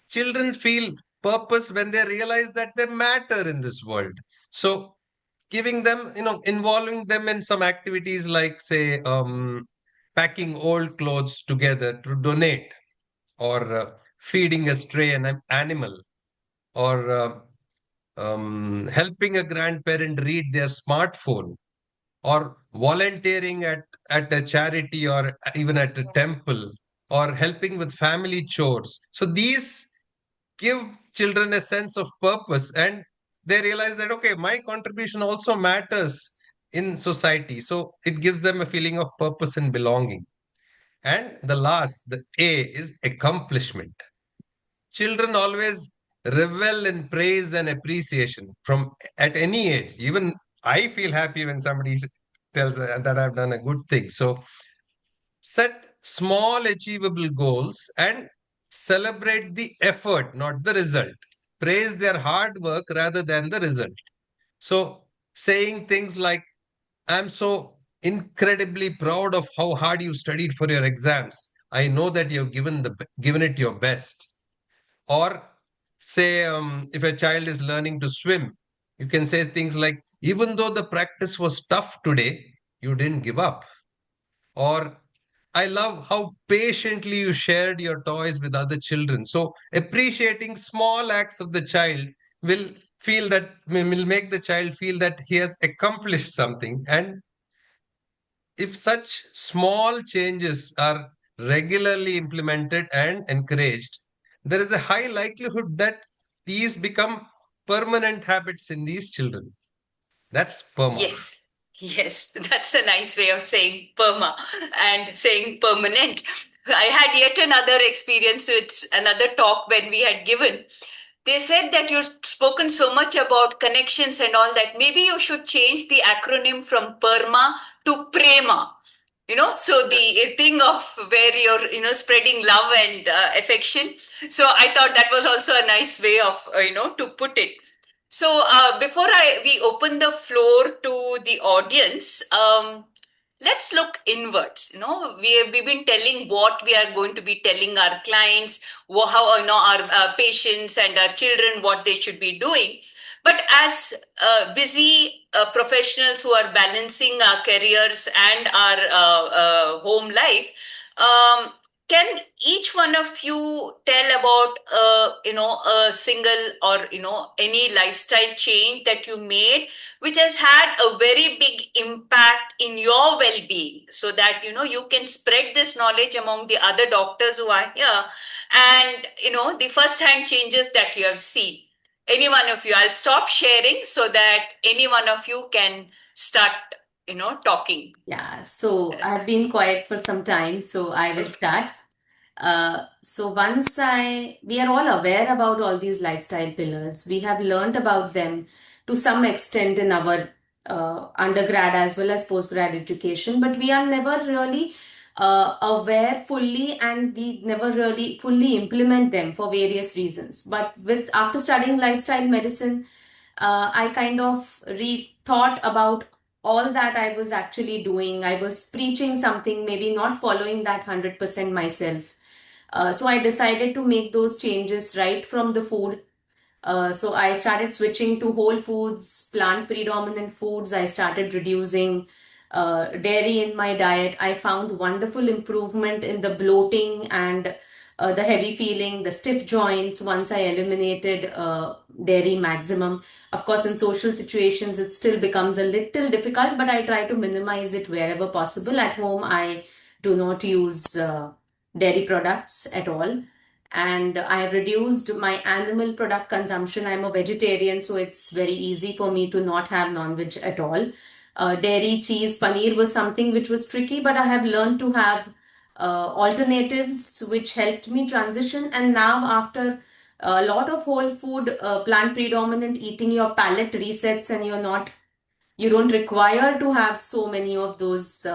Children feel purpose when they realize that they matter in this world. So giving them, involving them in some activities like, say, packing old clothes together to donate, or feeding a stray animal, or helping a grandparent read their smartphone, or volunteering at a charity or even at a temple, or helping with family chores. So these give children a sense of purpose, and they realize that, okay, my contribution also matters in society. So it gives them a feeling of purpose and belonging. And the last, the A, is accomplishment. Children always revel in praise and appreciation from at any age. Even I feel happy when somebody tells that I've done a good thing. So set small achievable goals and celebrate the effort, not the result. Praise their hard work rather than the result. So saying things like, I'm so incredibly proud of how hard you studied for your exams. I know that you've given it your best. Or say, if a child is learning to swim, you can say things like, even though the practice was tough today, you didn't give up. Or, I love how patiently you shared your toys with other children. So appreciating small acts of the child will will make the child feel that he has accomplished something. And if such small changes are regularly implemented and encouraged, there is a high likelihood that these become permanent habits in these children. That's PERMA. Yes, yes, that's a nice way of saying perma and saying permanent. I had yet another experience with another talk when we had given. They said that you've spoken so much about connections and all that. Maybe you should change the acronym from PERMA to PREMA. So the thing of where you're, spreading love and affection. So I thought that was also a nice way of, to put it. So before we open the floor to the audience, let's look inwards. We've been telling what we are going to be telling our clients, how our patients and our children what they should be doing. But as busy professionals who are balancing our careers and our home life, can each one of you tell about a single or any lifestyle change that you made which has had a very big impact in your well-being, so that you can spread this knowledge among the other doctors who are here, and the first-hand changes that you have seen? Any one of you? I'll stop sharing so that any one of you can start talking. Yeah, so I've been quiet for some time, so I will start. So we are all aware about all these lifestyle pillars. We have learned about them to some extent in our undergrad as well as postgrad education, but we are never really aware fully, and we never really fully implement them for various reasons. But after studying lifestyle medicine, I kind of rethought about all that I was actually doing. I was preaching something, maybe not following that 100% myself. So I decided to make those changes right from the food. So I started switching to whole foods, plant predominant foods. I started reducing dairy in my diet. I found wonderful improvement in the bloating and the heavy feeling, the stiff joints once I eliminated dairy maximum. Of course, in social situations, it still becomes a little difficult, but I try to minimize it wherever possible. At home, I do not use dairy products at all. And I have reduced my animal product consumption. I'm a vegetarian, so it's very easy for me to not have non-veg at all. Dairy, cheese, paneer was something which was tricky, but I have learned to have alternatives which helped me transition. And now, after a lot of whole food, plant predominant eating, your palate resets and you don't require to have so many of those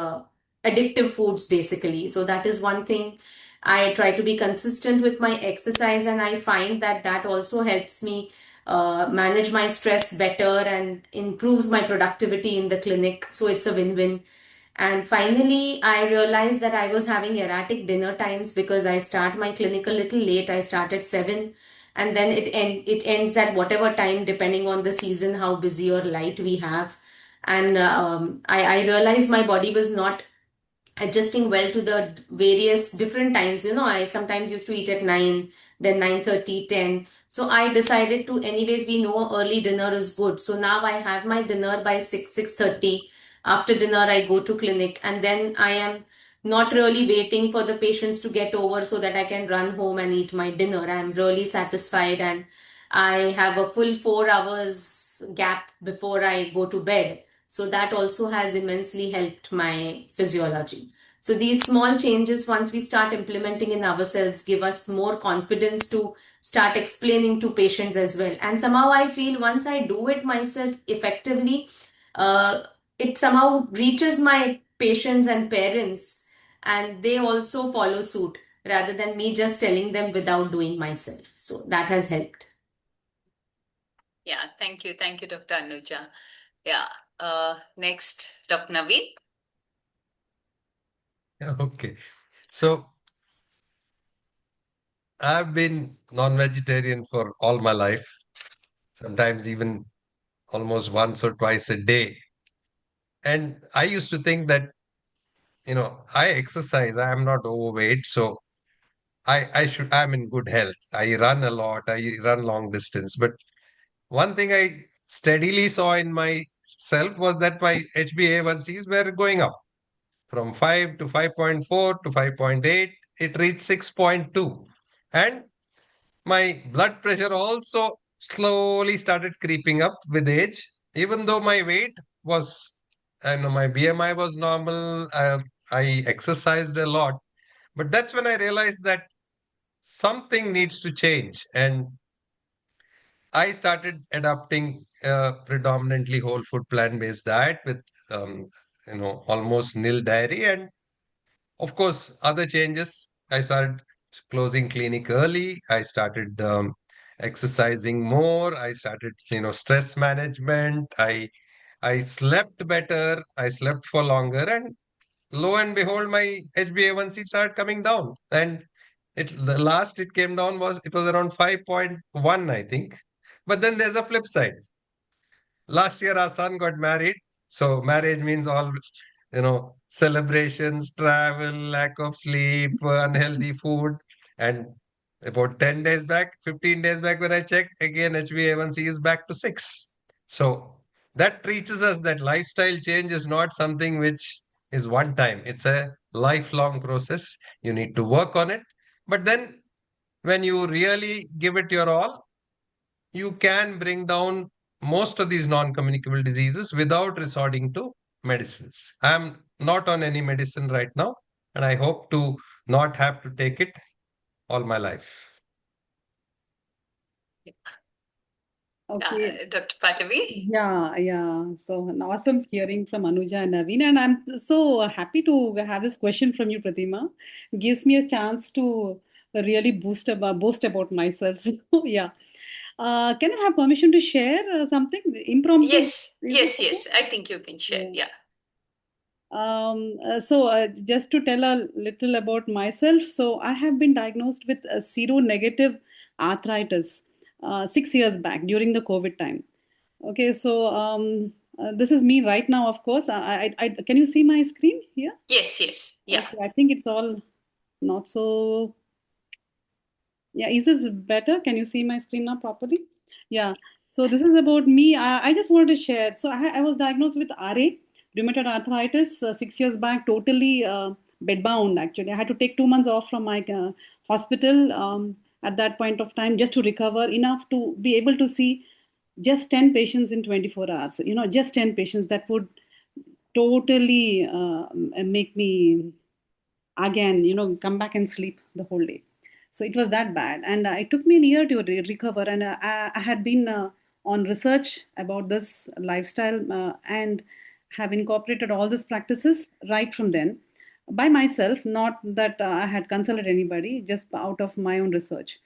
addictive foods basically. So that is one thing. I try to be consistent with my exercise, and I find that that also helps me manage my stress better and improves my productivity in the clinic. So it's a win-win. And finally, I realized that I was having erratic dinner times because I start my clinic a little late. I start at 7, and then it ends at whatever time, depending on the season, how busy or light we have. And I realized my body was not adjusting well to the various different times. I sometimes used to eat at 9, then 9:30, 10. So I decided to, anyways, we know early dinner is good. So now I have my dinner by 6, 6:30. After dinner, I go to clinic, and then I am not really waiting for the patients to get over so that I can run home and eat my dinner. I'm really satisfied, and I have a full 4 hours gap before I go to bed. So that also has immensely helped my physiology. So these small changes, once we start implementing in ourselves, give us more confidence to start explaining to patients as well. And somehow I feel once I do it myself effectively, it somehow reaches my patients and parents, and they also follow suit rather than me just telling them without doing myself. So that has helped. Yeah, thank you. Thank you, Dr. Anuja. Yeah. Next, Dr. Naveen. Okay. So I've been non-vegetarian for all my life, sometimes even almost once or twice a day. And I used to think that, I exercise, I am not overweight, so I'm in good health. I run a lot, I run long distance. But one thing I steadily saw in myself was that my HbA1cs were going up from 5 to 5.4 to 5.8. It reached 6.2. And my blood pressure also slowly started creeping up with age, even though my weight was, my BMI was normal. I exercised a lot. But that's when I realized that something needs to change. And I started adopting a predominantly whole food plant-based diet with, almost nil dairy. And of course, other changes. I started closing clinic early. I started exercising more. I started, stress management. I slept better. I slept for longer, and lo and behold, my HbA1c started coming down. And the last it came down it was around 5.1, I think. But then there's a flip side. Last year, our son got married. So marriage means all, celebrations, travel, lack of sleep, unhealthy food. And about 10 days back, 15 days back, when I checked, again, HbA1c is back to 6. So that teaches us that lifestyle change is not something which is one time. It's a lifelong process. You need to work on it. But then when you really give it your all, you can bring down most of these non-communicable diseases without resorting to medicines. I'm not on any medicine right now, and I hope to not have to take it all my life. Okay. Dr. Patavi. Yeah. So an awesome hearing from Anuja and Naveen, and I'm so happy to have this question from you, Pratima. It gives me a chance to really boast about myself. So yeah. Can I have permission to share something impromptu? Yes, Is yes, it okay? yes. I think you can share. Yeah. So just to tell a little about myself, so I have been diagnosed with a seronegative arthritis 6 years back during the COVID time. Okay, so this is me right now, of course. Can you see my screen here? Yes, yeah. Okay, I think it's all not so. Yeah, is this better? Can you see my screen now properly? Yeah. So this is about me. I just wanted to share. So I was diagnosed with RA, rheumatoid arthritis, 6 years back, totally bedbound actually. I had to take 2 months off from my hospital at that point of time just to recover enough to be able to see just 10 patients in 24 hours. Just 10 patients that would totally make me again, come back and sleep the whole day. So it was that bad. And it took me a year to recover. And I had been on research about this lifestyle and have incorporated all these practices right from then by myself, not that I had consulted anybody, just out of my own research.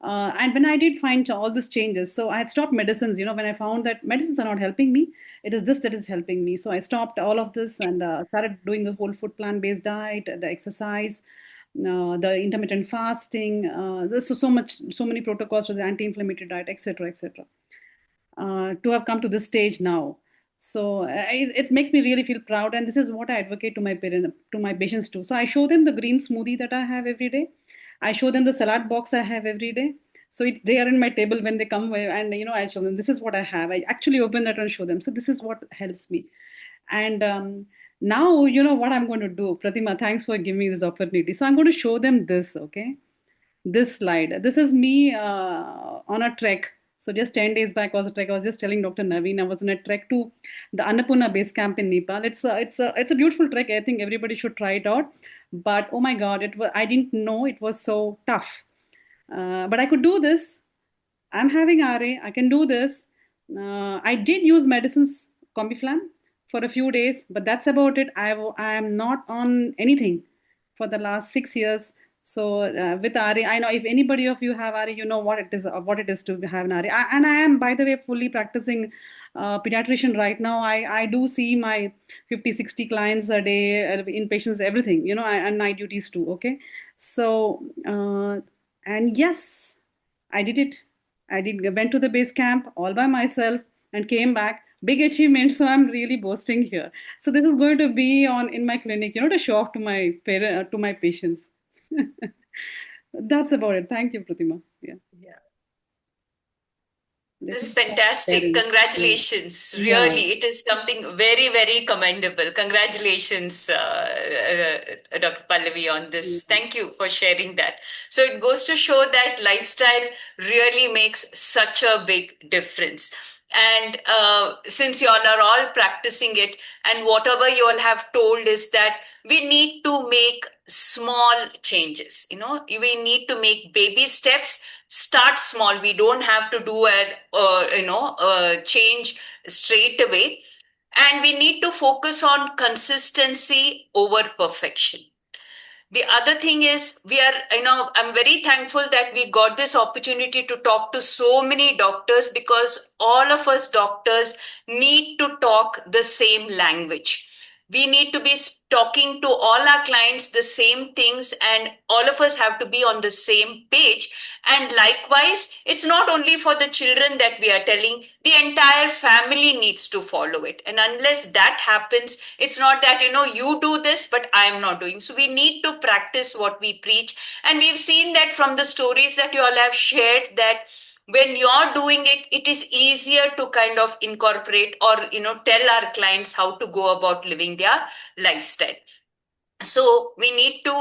And when I did find all these changes, so I had stopped medicines. When I found that medicines are not helping me, it is this that is helping me. So I stopped all of this and started doing the whole food plant-based diet, the exercise, the intermittent fasting. There's so many protocols for the anti-inflammatory diet, etc., etc. To have come to this stage now. So it makes me really feel proud, and this is what I advocate to my patients too. So I show them the green smoothie that I have every day. I show them the salad box I have every day. So it's there in my table when they come, and I show them this is what I have. I actually open that and show them. So this is what helps me. And now you know what I'm going to do. Pratima, thanks for giving me this opportunity. So I'm going to show them this. Okay, this slide. This is me on a trek. So just 10 days back was a trek. I was just telling Dr. Naveen I was on a trek to the Annapurna base camp in Nepal. It's a beautiful trek. I think everybody should try it out. But oh my God, I didn't know it was so tough. But I could do this. I'm having RA. I can do this. I did use medicines, Combiflam, for a few days, but that's about it. I am not on anything for the last 6 years. So with RA, I know if anybody of you have RA, you know what it is to have an RA. And I am, by the way, fully practicing pediatrician right now. I do see my 50, 60 clients a day, inpatients, everything, and night duties too. Okay. So, and yes, I did it. Went to the base camp all by myself and came back. Big achievement. So I'm really boasting here. So this is going to be in my clinic, to show off to my to my patients. That's about it. Thank you, Pratima. Yeah. This is fantastic. Congratulations. Yeah. Really, it is something very, very commendable. Congratulations, Dr. Pallavi, on this. Thank you for sharing that. So it goes to show that lifestyle really makes such a big difference. And since you all are all practicing it, and whatever you all have told is that we need to make small changes. We need to make baby steps. Start small. We don't have to do a change straight away, and we need to focus on consistency over perfection. The other thing is I'm very thankful that we got this opportunity to talk to so many doctors, because all of us doctors need to talk the same language. We need to be talking to all our clients the same things, and all of us have to be on the same page. And likewise, it's not only for the children that we are telling, the entire family needs to follow it. And unless that happens, it's not that, you do this, but I'm not doing. So we need to practice what we preach. And we've seen that from the stories that you all have shared, that when you're doing it, it is easier to kind of incorporate or, tell our clients how to go about living their lifestyle. So we need to,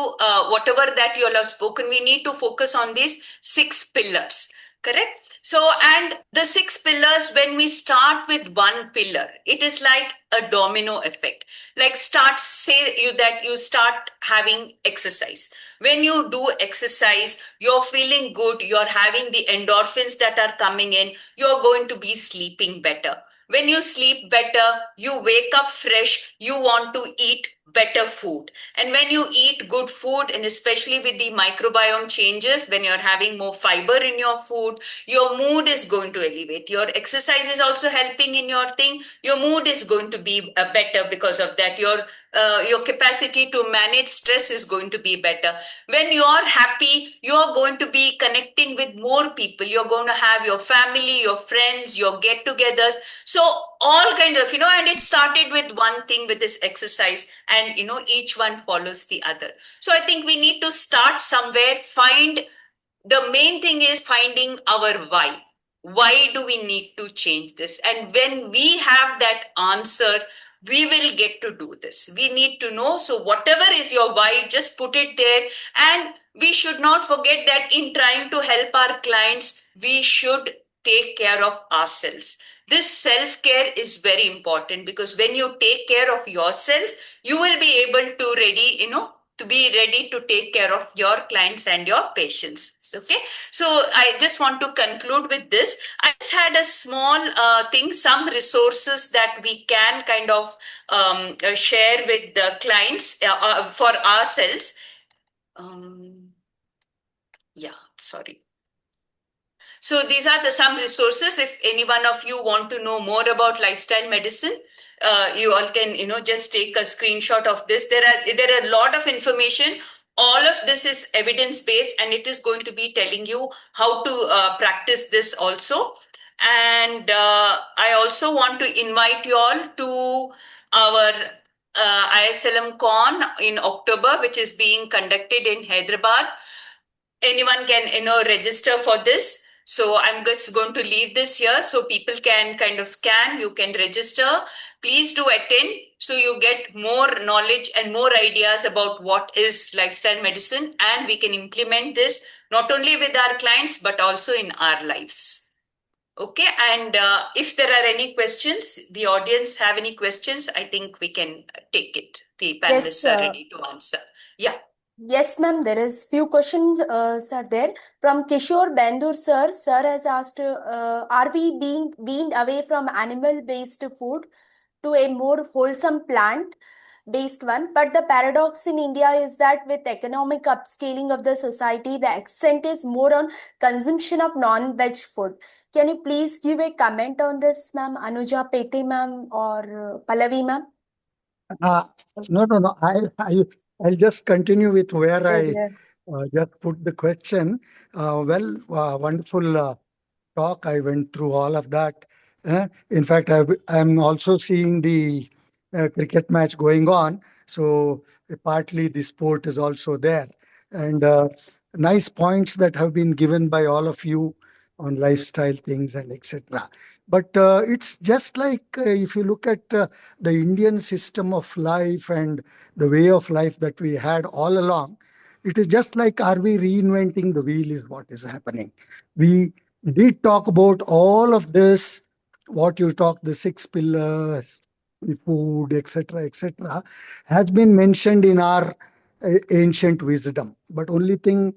whatever that you all have spoken, we need to focus on these 6 pillars, correct? So, and the 6 pillars, when we start with one pillar, it is like a domino effect. Like say you start having exercise. When you do exercise, you're feeling good, you're having the endorphins that are coming in, you're going to be sleeping better. When you sleep better, you wake up fresh, you want to eat better food. And when you eat good food, and especially with the microbiome changes, when you're having more fiber in your food, your mood is going to elevate. Your exercise is also helping in your thing. Your mood is going to be better because of that. Your capacity to manage stress is going to be better. When you're happy, you're going to be connecting with more people. You're going to have your family, your friends, your get-togethers. So all kinds of, and it started with one thing, with this exercise, and, each one follows the other. So I think we need to start somewhere, the main thing is finding our why. Why do we need to change this? And when we have that answer, we will get to do this. We need to know. So whatever is your why, just put it there. And we should not forget that in trying to help our clients, we should take care of ourselves. This self-care is very important, because when you take care of yourself, you will be able to be ready to take care of your clients and your patients. Okay, so I just want to conclude with this. I just had a small thing, some resources that we can kind of share with the clients for ourselves. Yeah, sorry. So these are some resources. If any one of you want to know more about lifestyle medicine, you all can, just take a screenshot of this. There are a lot of information. All of this is evidence-based, and it is going to be telling you how to practice this also. And I also want to invite you all to our ISLM Con in October, which is being conducted in Hyderabad. Anyone can register for this. So I'm just going to leave this here so people can kind of scan. You can register. Please do attend so you get more knowledge and more ideas about what is lifestyle medicine, and we can implement this not only with our clients but also in our lives. Okay, and if there are any questions, the audience have any questions, I think we can take it. The panelists are ready to answer. Yeah. Yes, ma'am. There is few questions, sir. There from Kishore Bendur, sir. Sir has asked, are we being weaned away from animal-based food to a more wholesome plant-based one? But the paradox in India is that with economic upscaling of the society, the accent is more on consumption of non-veg food. Can you please give a comment on this, ma'am? Anuja Pete, ma'am, or Pallavi, ma'am? No. I'll just continue with where I just put the question. Wonderful talk. I went through all of that. In fact, I'm also seeing the cricket match going on. So partly the sport is also there. And nice points that have been given by all of you on lifestyle things and etc. But it's just like if you look at the Indian system of life and the way of life that we had all along, it is just like, are we reinventing the wheel is what is happening. We did talk about all of this, what you talked, the 6 pillars, the food, etc., has been mentioned in our ancient wisdom. But only thing,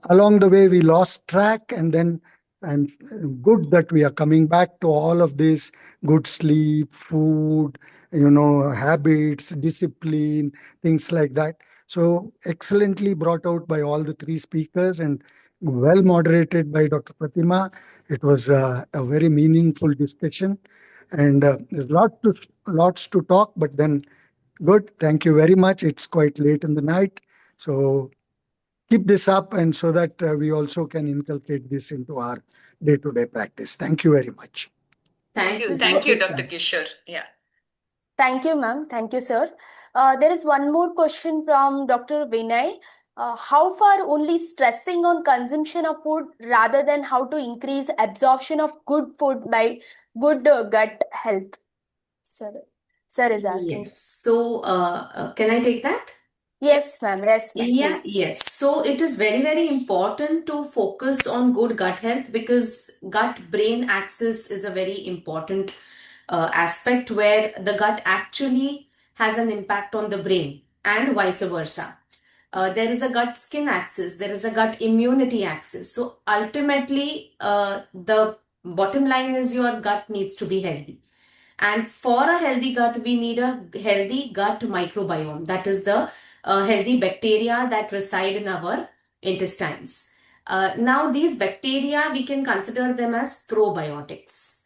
along the way we lost track, and then and good that we are coming back to all of this: good sleep, food, habits, discipline, things like that. So excellently brought out by all the 3 speakers and well moderated by Dr. Pratima. It was a very meaningful discussion, and there's lots to talk, but then good. Thank you very much. It's quite late in the night, so keep this up, and so that we also can inculcate this into our day-to-day practice. Thank you very much. Thank you, Dr. Kishore. Yeah. Thank you, ma'am. Thank you, sir. There is one more question from Dr. Vinay. How far only stressing on consumption of food rather than how to increase absorption of good food by good gut health? Sir is asking. Yes. So, can I take that? Yes, ma'am. Yes, ma'am. Yeah, Please. yes. So it is very, very important to focus on good gut health, because gut-brain axis is a very important aspect where the gut actually has an impact on the brain and vice versa. There is a gut-skin axis, there is a gut immunity axis. So ultimately, the bottom line is your gut needs to be healthy. And for a healthy gut, we need a healthy gut microbiome. That is the healthy bacteria that reside in our intestines. Now, these bacteria, we can consider them as probiotics.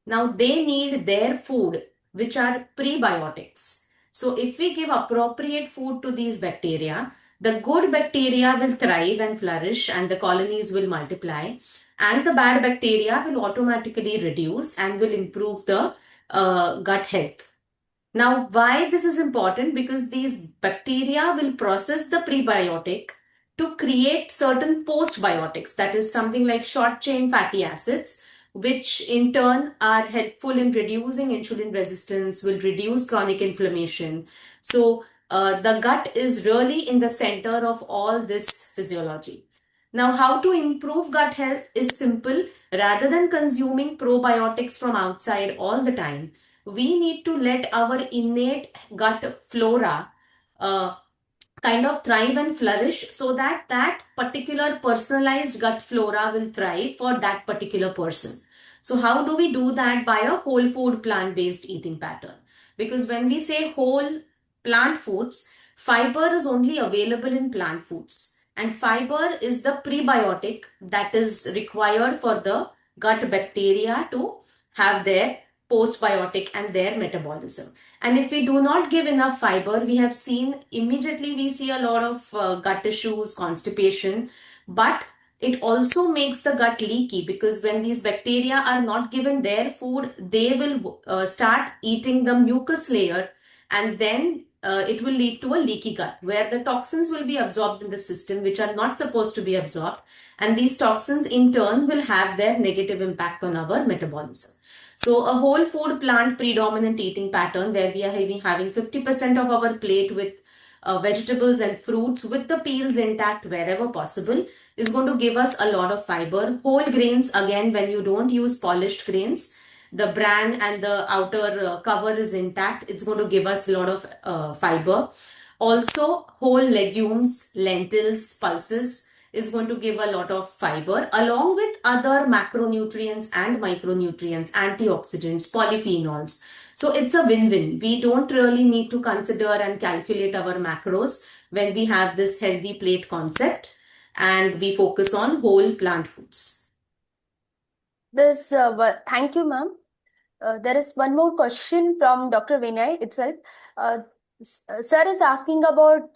Now, they need their food, which are prebiotics. So, if we give appropriate food to these bacteria, the good bacteria will thrive and flourish, and the colonies will multiply, and the bad bacteria will automatically reduce and will improve the gut health. Now, why this is important? Because these bacteria will process the prebiotic to create certain postbiotics, that is something like short chain fatty acids, which in turn are helpful in reducing insulin resistance, will reduce chronic inflammation. So the gut is really in the center of all this physiology. Now, how to improve gut health is simple. Rather than consuming probiotics from outside all the time, we need to let our innate gut flora kind of thrive and flourish, so that that particular personalized gut flora will thrive for that particular person. So how do we do that? By a whole food plant based eating pattern. Because when we say whole plant foods, fiber is only available in plant foods, and fiber is the prebiotic that is required for the gut bacteria to have their postbiotic and their metabolism. And if we do not give enough fiber, we have seen immediately we see a lot of gut issues, constipation, but it also makes the gut leaky, because when these bacteria are not given their food, they will start eating the mucus layer, and then it will lead to a leaky gut where the toxins will be absorbed in the system which are not supposed to be absorbed, and these toxins in turn will have their negative impact on our metabolism. So a whole food plant predominant eating pattern where we are having 50% of our plate with vegetables and fruits with the peels intact wherever possible is going to give us a lot of fiber. Whole grains, again, when you don't use polished grains, the bran and the outer cover is intact, it's going to give us a lot of fiber. Also, whole legumes, lentils, pulses is going to give a lot of fiber, along with other macronutrients and micronutrients, antioxidants, polyphenols. So it's a win-win. We don't really need to consider and calculate our macros when we have this healthy plate concept, and we focus on whole plant foods. Thank you, ma'am. There is one more question from Dr. Vinay itself. Sir is asking about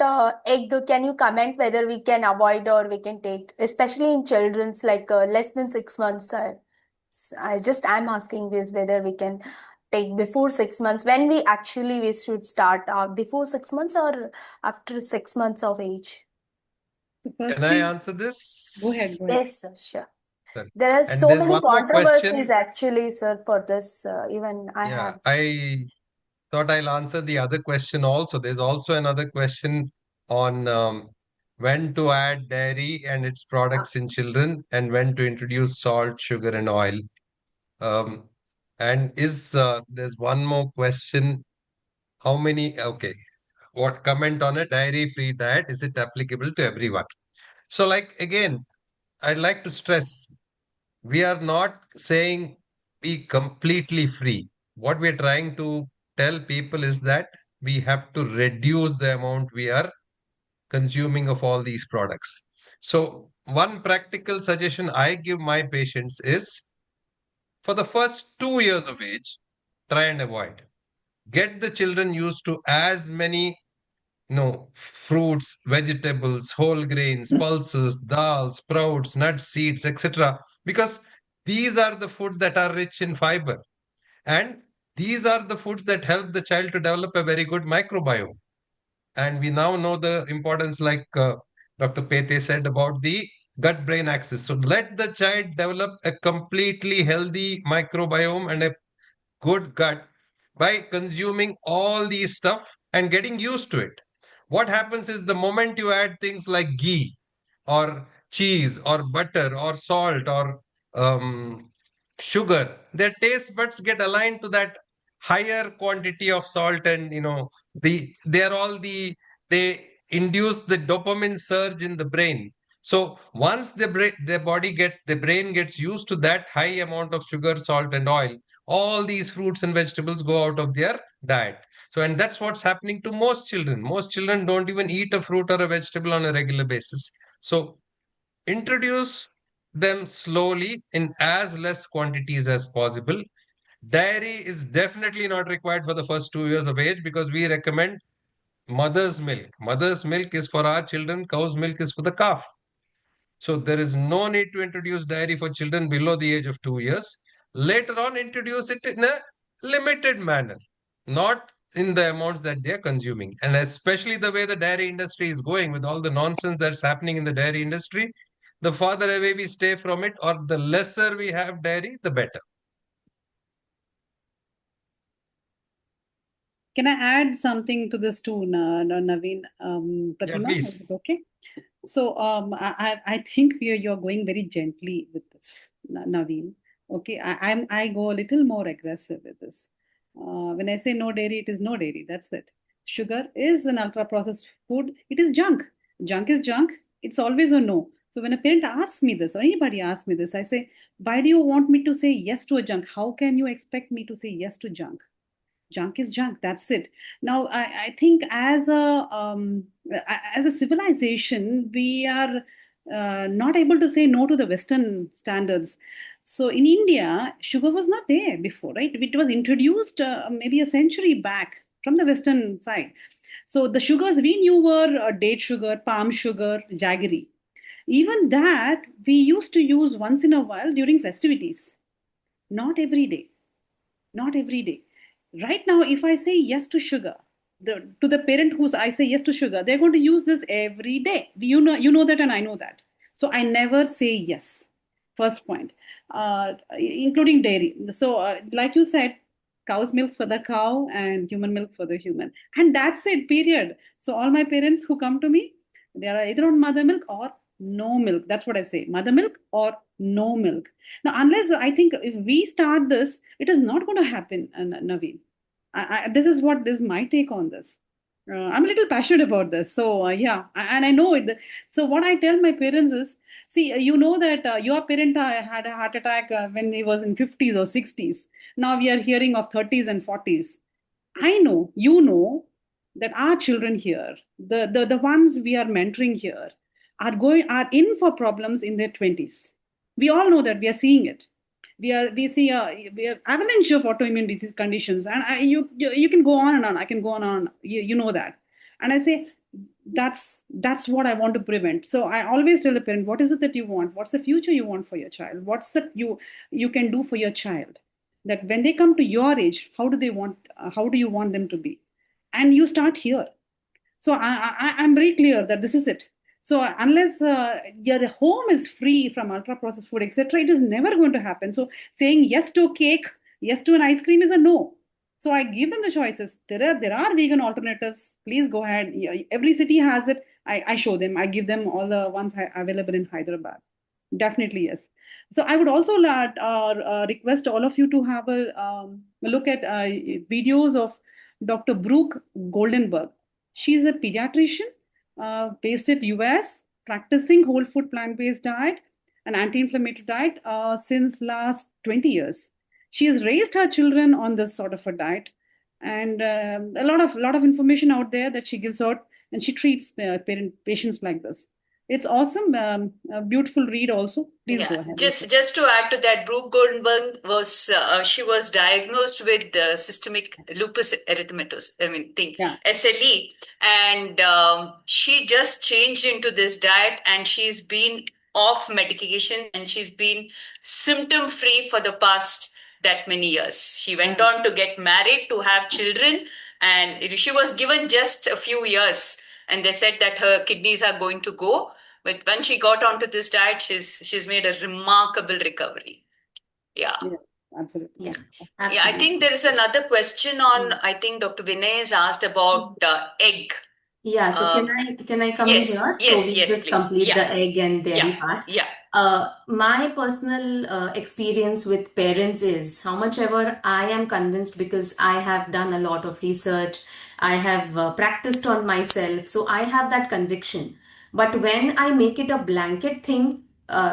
egg. Can you comment whether we can avoid or we can take, especially in children's like less than 6 months? I'm asking this whether we can take before 6 months. When we should start before 6 months or after 6 months of age? Can I answer this? Go ahead. Yes, sir, sure. Sorry. There are And so there's many one more controversies question. actually, sir, for this. Even I Yeah, have. I thought I'll answer the other question also. There's also another question on when to add dairy and its products in children, and when to introduce salt, sugar, and oil. And there's one more question. How many? Okay. What comment on a dairy-free diet? Is it applicable to everyone? So, like, again, I'd like to stress, we are not saying be completely free. What we're trying to tell people is that we have to reduce the amount we are consuming of all these products. So, one practical suggestion I give my patients is, for the first 2 years of age, try and avoid. Get the children used to as many fruits, vegetables, whole grains, pulses, dal, sprouts, nuts, seeds, etc. Because these are the foods that are rich in fiber. And these are the foods that help the child to develop a very good microbiome. And we now know the importance, like Dr. Pete said, about the gut-brain axis. So let the child develop a completely healthy microbiome and a good gut by consuming all these stuff and getting used to it. What happens is, the moment you add things like ghee or cheese or butter or salt or sugar, their taste buds get aligned to that higher quantity of salt, and they induce the dopamine surge in the brain. So once the brain gets used to that high amount of sugar, salt, and oil, all these fruits and vegetables go out of their diet. So, and that's what's happening to most children. Most children don't even eat a fruit or a vegetable on a regular basis. So introduce them slowly in as less quantities as possible. Dairy is definitely not required for the first 2 years of age, because we recommend mother's milk. Mother's milk is for our children, cow's milk is for the calf. So there is no need to introduce dairy for children below the age of 2 years. Later on, introduce it in a limited manner, not in the amounts that they are consuming. And especially the way the dairy industry is going, with all the nonsense that's happening in the dairy industry, the farther away we stay from it, or the lesser we have dairy, the better. Can I add something to this too, Naveen? Pratima, please. is it okay? So I think you're going very gently with this, Naveen. Okay, I go a little more aggressive with this. When I say no dairy, it is no dairy. That's it. Sugar is an ultra processed food. It is junk. Junk is junk. It's always a no. So when a parent asks me this, or anybody asks me this, I say, why do you want me to say yes to a junk? How can you expect me to say yes to junk? Junk is junk. That's it. Now I think as a civilization we are not able to say no to the Western standards. So in India sugar was not there before, right? It was introduced maybe a century back from the Western side. So the sugars we knew were date sugar, palm sugar, jaggery. Even that we used to use once in a while during festivities, not every day. Not every day. Right now, if I say yes to sugar, to the parent who's I say yes to sugar, they're going to use this every day. You know that, and I know that. So I never say yes. First point, including dairy. So, like you said, cow's milk for the cow and human milk for the human, and that's it. Period. So all my parents who come to me, they are either on mother milk or no milk. That's what I say: mother milk or no milk. Now, unless I think if we start this, it is not going to happen, Naveen. This is what is my take on this. I'm a little passionate about this. So, yeah, and I know it. So, what I tell my parents is, see, you know that your parent had a heart attack when he was in 50s or 60s. Now we are hearing of 30s and 40s. I know, you know, that our children here, the ones we are mentoring here, are in for problems in their 20s. We all know that. We are seeing it. We are avalanche of autoimmune disease conditions, and you can go on and on. I can go on and on. You know that, and I say that's what I want to prevent. So I always tell the parent, what is it that you want? What's the future you want for your child? What's that you can do for your child? That when they come to your age, how do you want them to be? And you start here. So I'm very clear that this is it. So unless your home is free from ultra processed food, etc., it is never going to happen. So saying yes to cake, yes to an ice cream is a no. So I give them the choices. There are vegan alternatives. Please go ahead. Every city has it. I show them. I give them all the ones available in Hyderabad. Definitely yes. So I would also request all of you to have a look at videos of Dr. Brooke Goldenberg. She's a pediatrician based at US, practicing whole food plant-based diet and anti-inflammatory diet since last 20 years. She has raised her children on this sort of a diet, and a lot of information out there that she gives out, and she treats patients like this. It's awesome, a beautiful read also. Please go ahead. Just to add to that, Brooke Goldenberg was she was diagnosed with systemic lupus erythematosus, SLE, and she just changed into this diet, and she's been off medication, and she's been symptom free for the past that many years. She went on to get married, to have children, and she was given just a few years, and they said that her kidneys are going to go. But when she got onto this diet, she's made a remarkable recovery. Yeah. Absolutely. Yeah. Yeah, I think there is another question on, I think Dr. Vinay has asked about egg. Yeah, so can I come in here? Yes, so we yes, just please. complete the egg and dairy part. Yeah. My personal experience with parents is how much ever I am convinced, because I have done a lot of research, I have practiced on myself, so I have that conviction. But when I make it a blanket thing,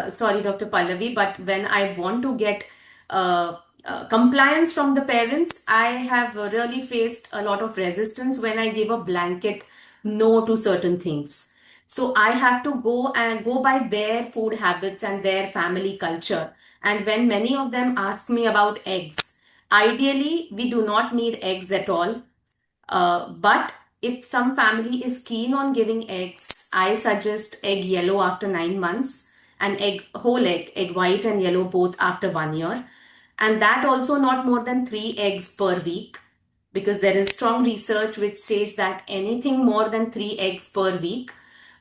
sorry, Dr. Pallavi, but when I want to get compliance from the parents, I have really faced a lot of resistance when I give a blanket no to certain things. So I have to go by their food habits and their family culture. And when many of them ask me about eggs, ideally we do not need eggs at all. But if some family is keen on giving eggs, I suggest egg yellow after 9 months and whole egg white and yellow both after 1 year. And that also not more than 3 eggs per week, because there is strong research which says that anything more than 3 eggs per week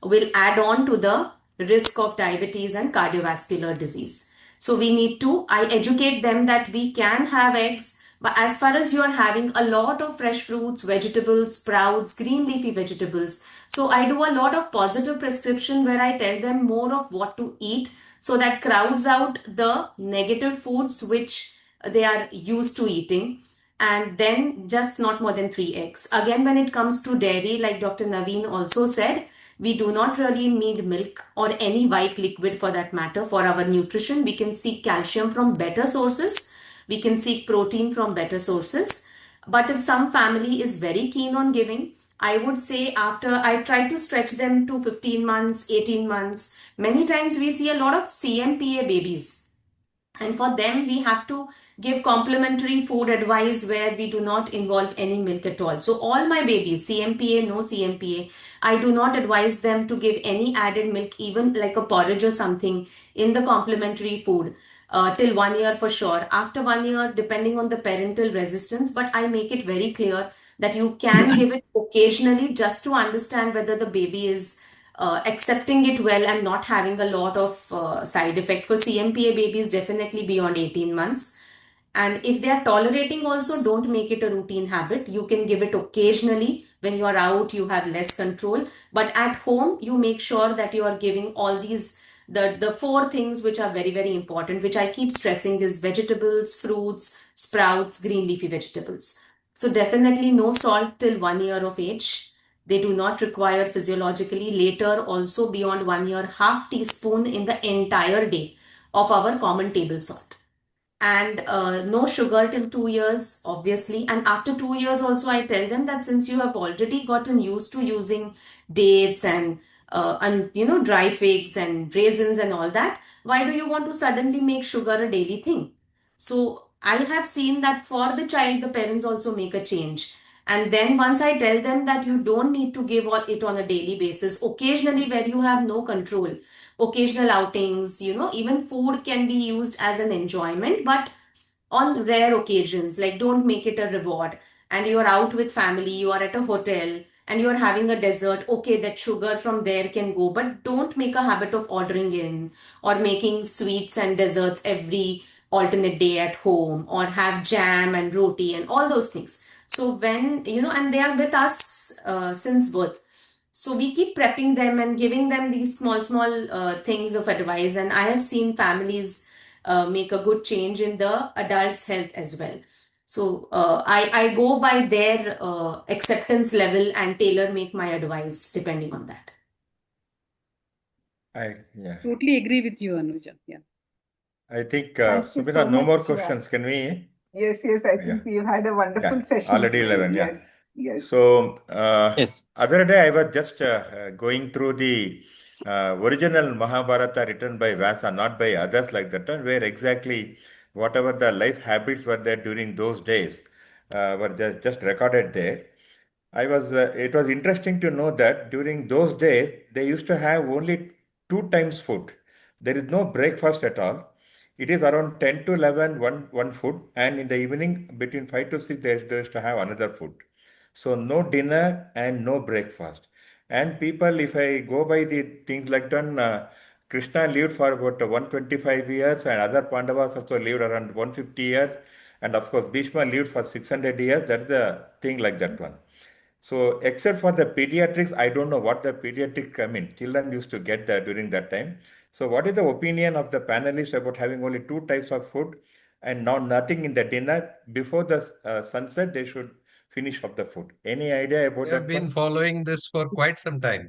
will add on to the risk of diabetes and cardiovascular disease. So I educate them that we can have eggs, But as far as you are having a lot of fresh fruits, vegetables, sprouts, green leafy vegetables, so I do a lot of positive prescription where I tell them more of what to eat, so that crowds out the negative foods which they are used to eating. And then just not more than 3 eggs. Again, when it comes to dairy, like Dr. Naveen also said, we do not really need milk or any white liquid for that matter for our nutrition. We can seek calcium from better sources. We can seek protein from better sources. But if some family is very keen on giving, I would say after I try to stretch them to 15 months, 18 months, many times we see a lot of CMPA babies. And for them, we have to give complementary food advice where we do not involve any milk at all. So all my babies, CMPA, no CMPA, I do not advise them to give any added milk, even like a porridge or something in the complementary food. Till 1 year for sure. After 1 year, depending on the parental resistance, but I make it very clear that you can give it occasionally just to understand whether the baby is accepting it well and not having a lot of side effect. For CMPA babies, definitely beyond 18 months. And if they are tolerating also, don't make it a routine habit. You can give it occasionally. When you are out, you have less control. But at home, you make sure that you are giving all these, the four things which are very, very important, which I keep stressing is vegetables, fruits, sprouts, green leafy vegetables. So definitely no salt till 1 year of age. They do not require physiologically later also beyond 1 year, half teaspoon in the entire day of our common table salt. And no sugar till 2 years, obviously. And after 2 years also, I tell them that since you have already gotten used to using dates and dry figs and raisins and all that, why do you want to suddenly make sugar a daily thing? So I have seen that for the child, the parents also make a change. And then once I tell them that you don't need to give it on a daily basis, occasionally where you have no control, occasional outings, even food can be used as an enjoyment, but on rare occasions, like don't make it a reward. And you're out with family, you are at a hotel and you're having a dessert, okay, that sugar from there can go, but don't make a habit of ordering in or making sweets and desserts every alternate day at home, or have jam and roti and all those things. So when, and they are with us since birth. So we keep prepping them and giving them these small things of advice. And I have seen families make a good change in the adult's health as well. So I go by their acceptance level and tailor make my advice depending on that. Totally agree with you, Anuja. Yeah. I think, Thank you Sumita, so no more much. questions. Can we? Yes, I think we've had a wonderful session Already today. 11, Yes. So, Yes. other day I was just going through the original Mahabharata written by Vyasa, not by others like that, where exactly whatever the life habits were there during those days were just recorded there. It was interesting to know that during those days, they used to have only 2 times food. There is no breakfast at all. It is around 10 to 11, one food, and in the evening, between 5 to 6, they used to have another food. So no dinner and no breakfast. And people, if I go by the things like that, Krishna lived for about 125 years, and other Pandavas also lived around 150 years. And of course, Bhishma lived for 600 years. That's the thing like that one. So except for the pediatrics, I don't know what the pediatric, children used to get there during that time. So what is the opinion of the panelists about having only 2 types of food and now nothing in the dinner? Before the sunset, they should finish up the food. Any idea about We that have been one? following this for quite some time.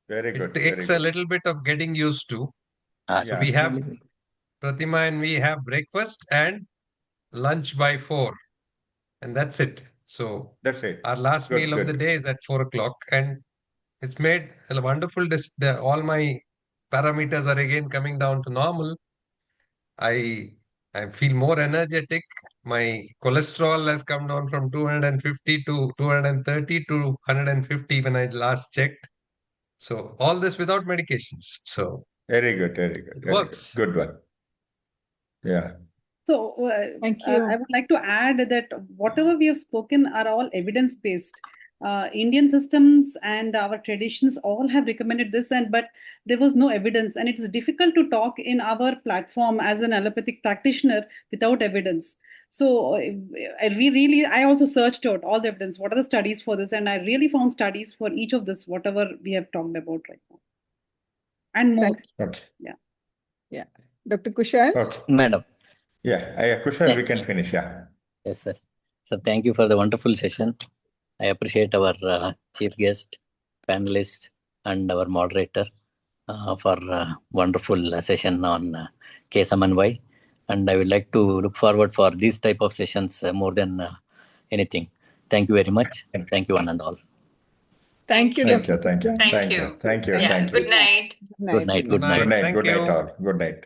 Very good. It takes a little bit of getting used to. So we have Pratima and we have breakfast and lunch by 4. And that's it. So that's it. Our last meal of the day is at 4 o'clock, and it's made a wonderful. All my parameters are again coming down to normal. I feel more energetic. My cholesterol has come down from 250 to 230 to 150 when I last checked. So all this without medications. So very good. It works. Good one. Yeah. So thank you. I would like to add that whatever we have spoken are all evidence-based. Indian systems and our traditions all have recommended this, but there was no evidence, and it's difficult to talk in our platform as an allopathic practitioner without evidence. So I also searched out all the evidence. What are the studies for this? And I really found studies for each of this, whatever we have talked about right now. And more. Okay. Yeah. Dr. Kushal? Okay. Madam. Yeah, Kushal, we can finish. Yeah. Yes, sir. So thank you for the wonderful session. I appreciate our chief guest, panelist, and our moderator for wonderful session on K Samanvay. And I would like to look forward for these type of sessions more than anything. Thank you very much. Thank you one and all. Thank you. Thank you. Yeah, good night. Good night. Good night all. Good night.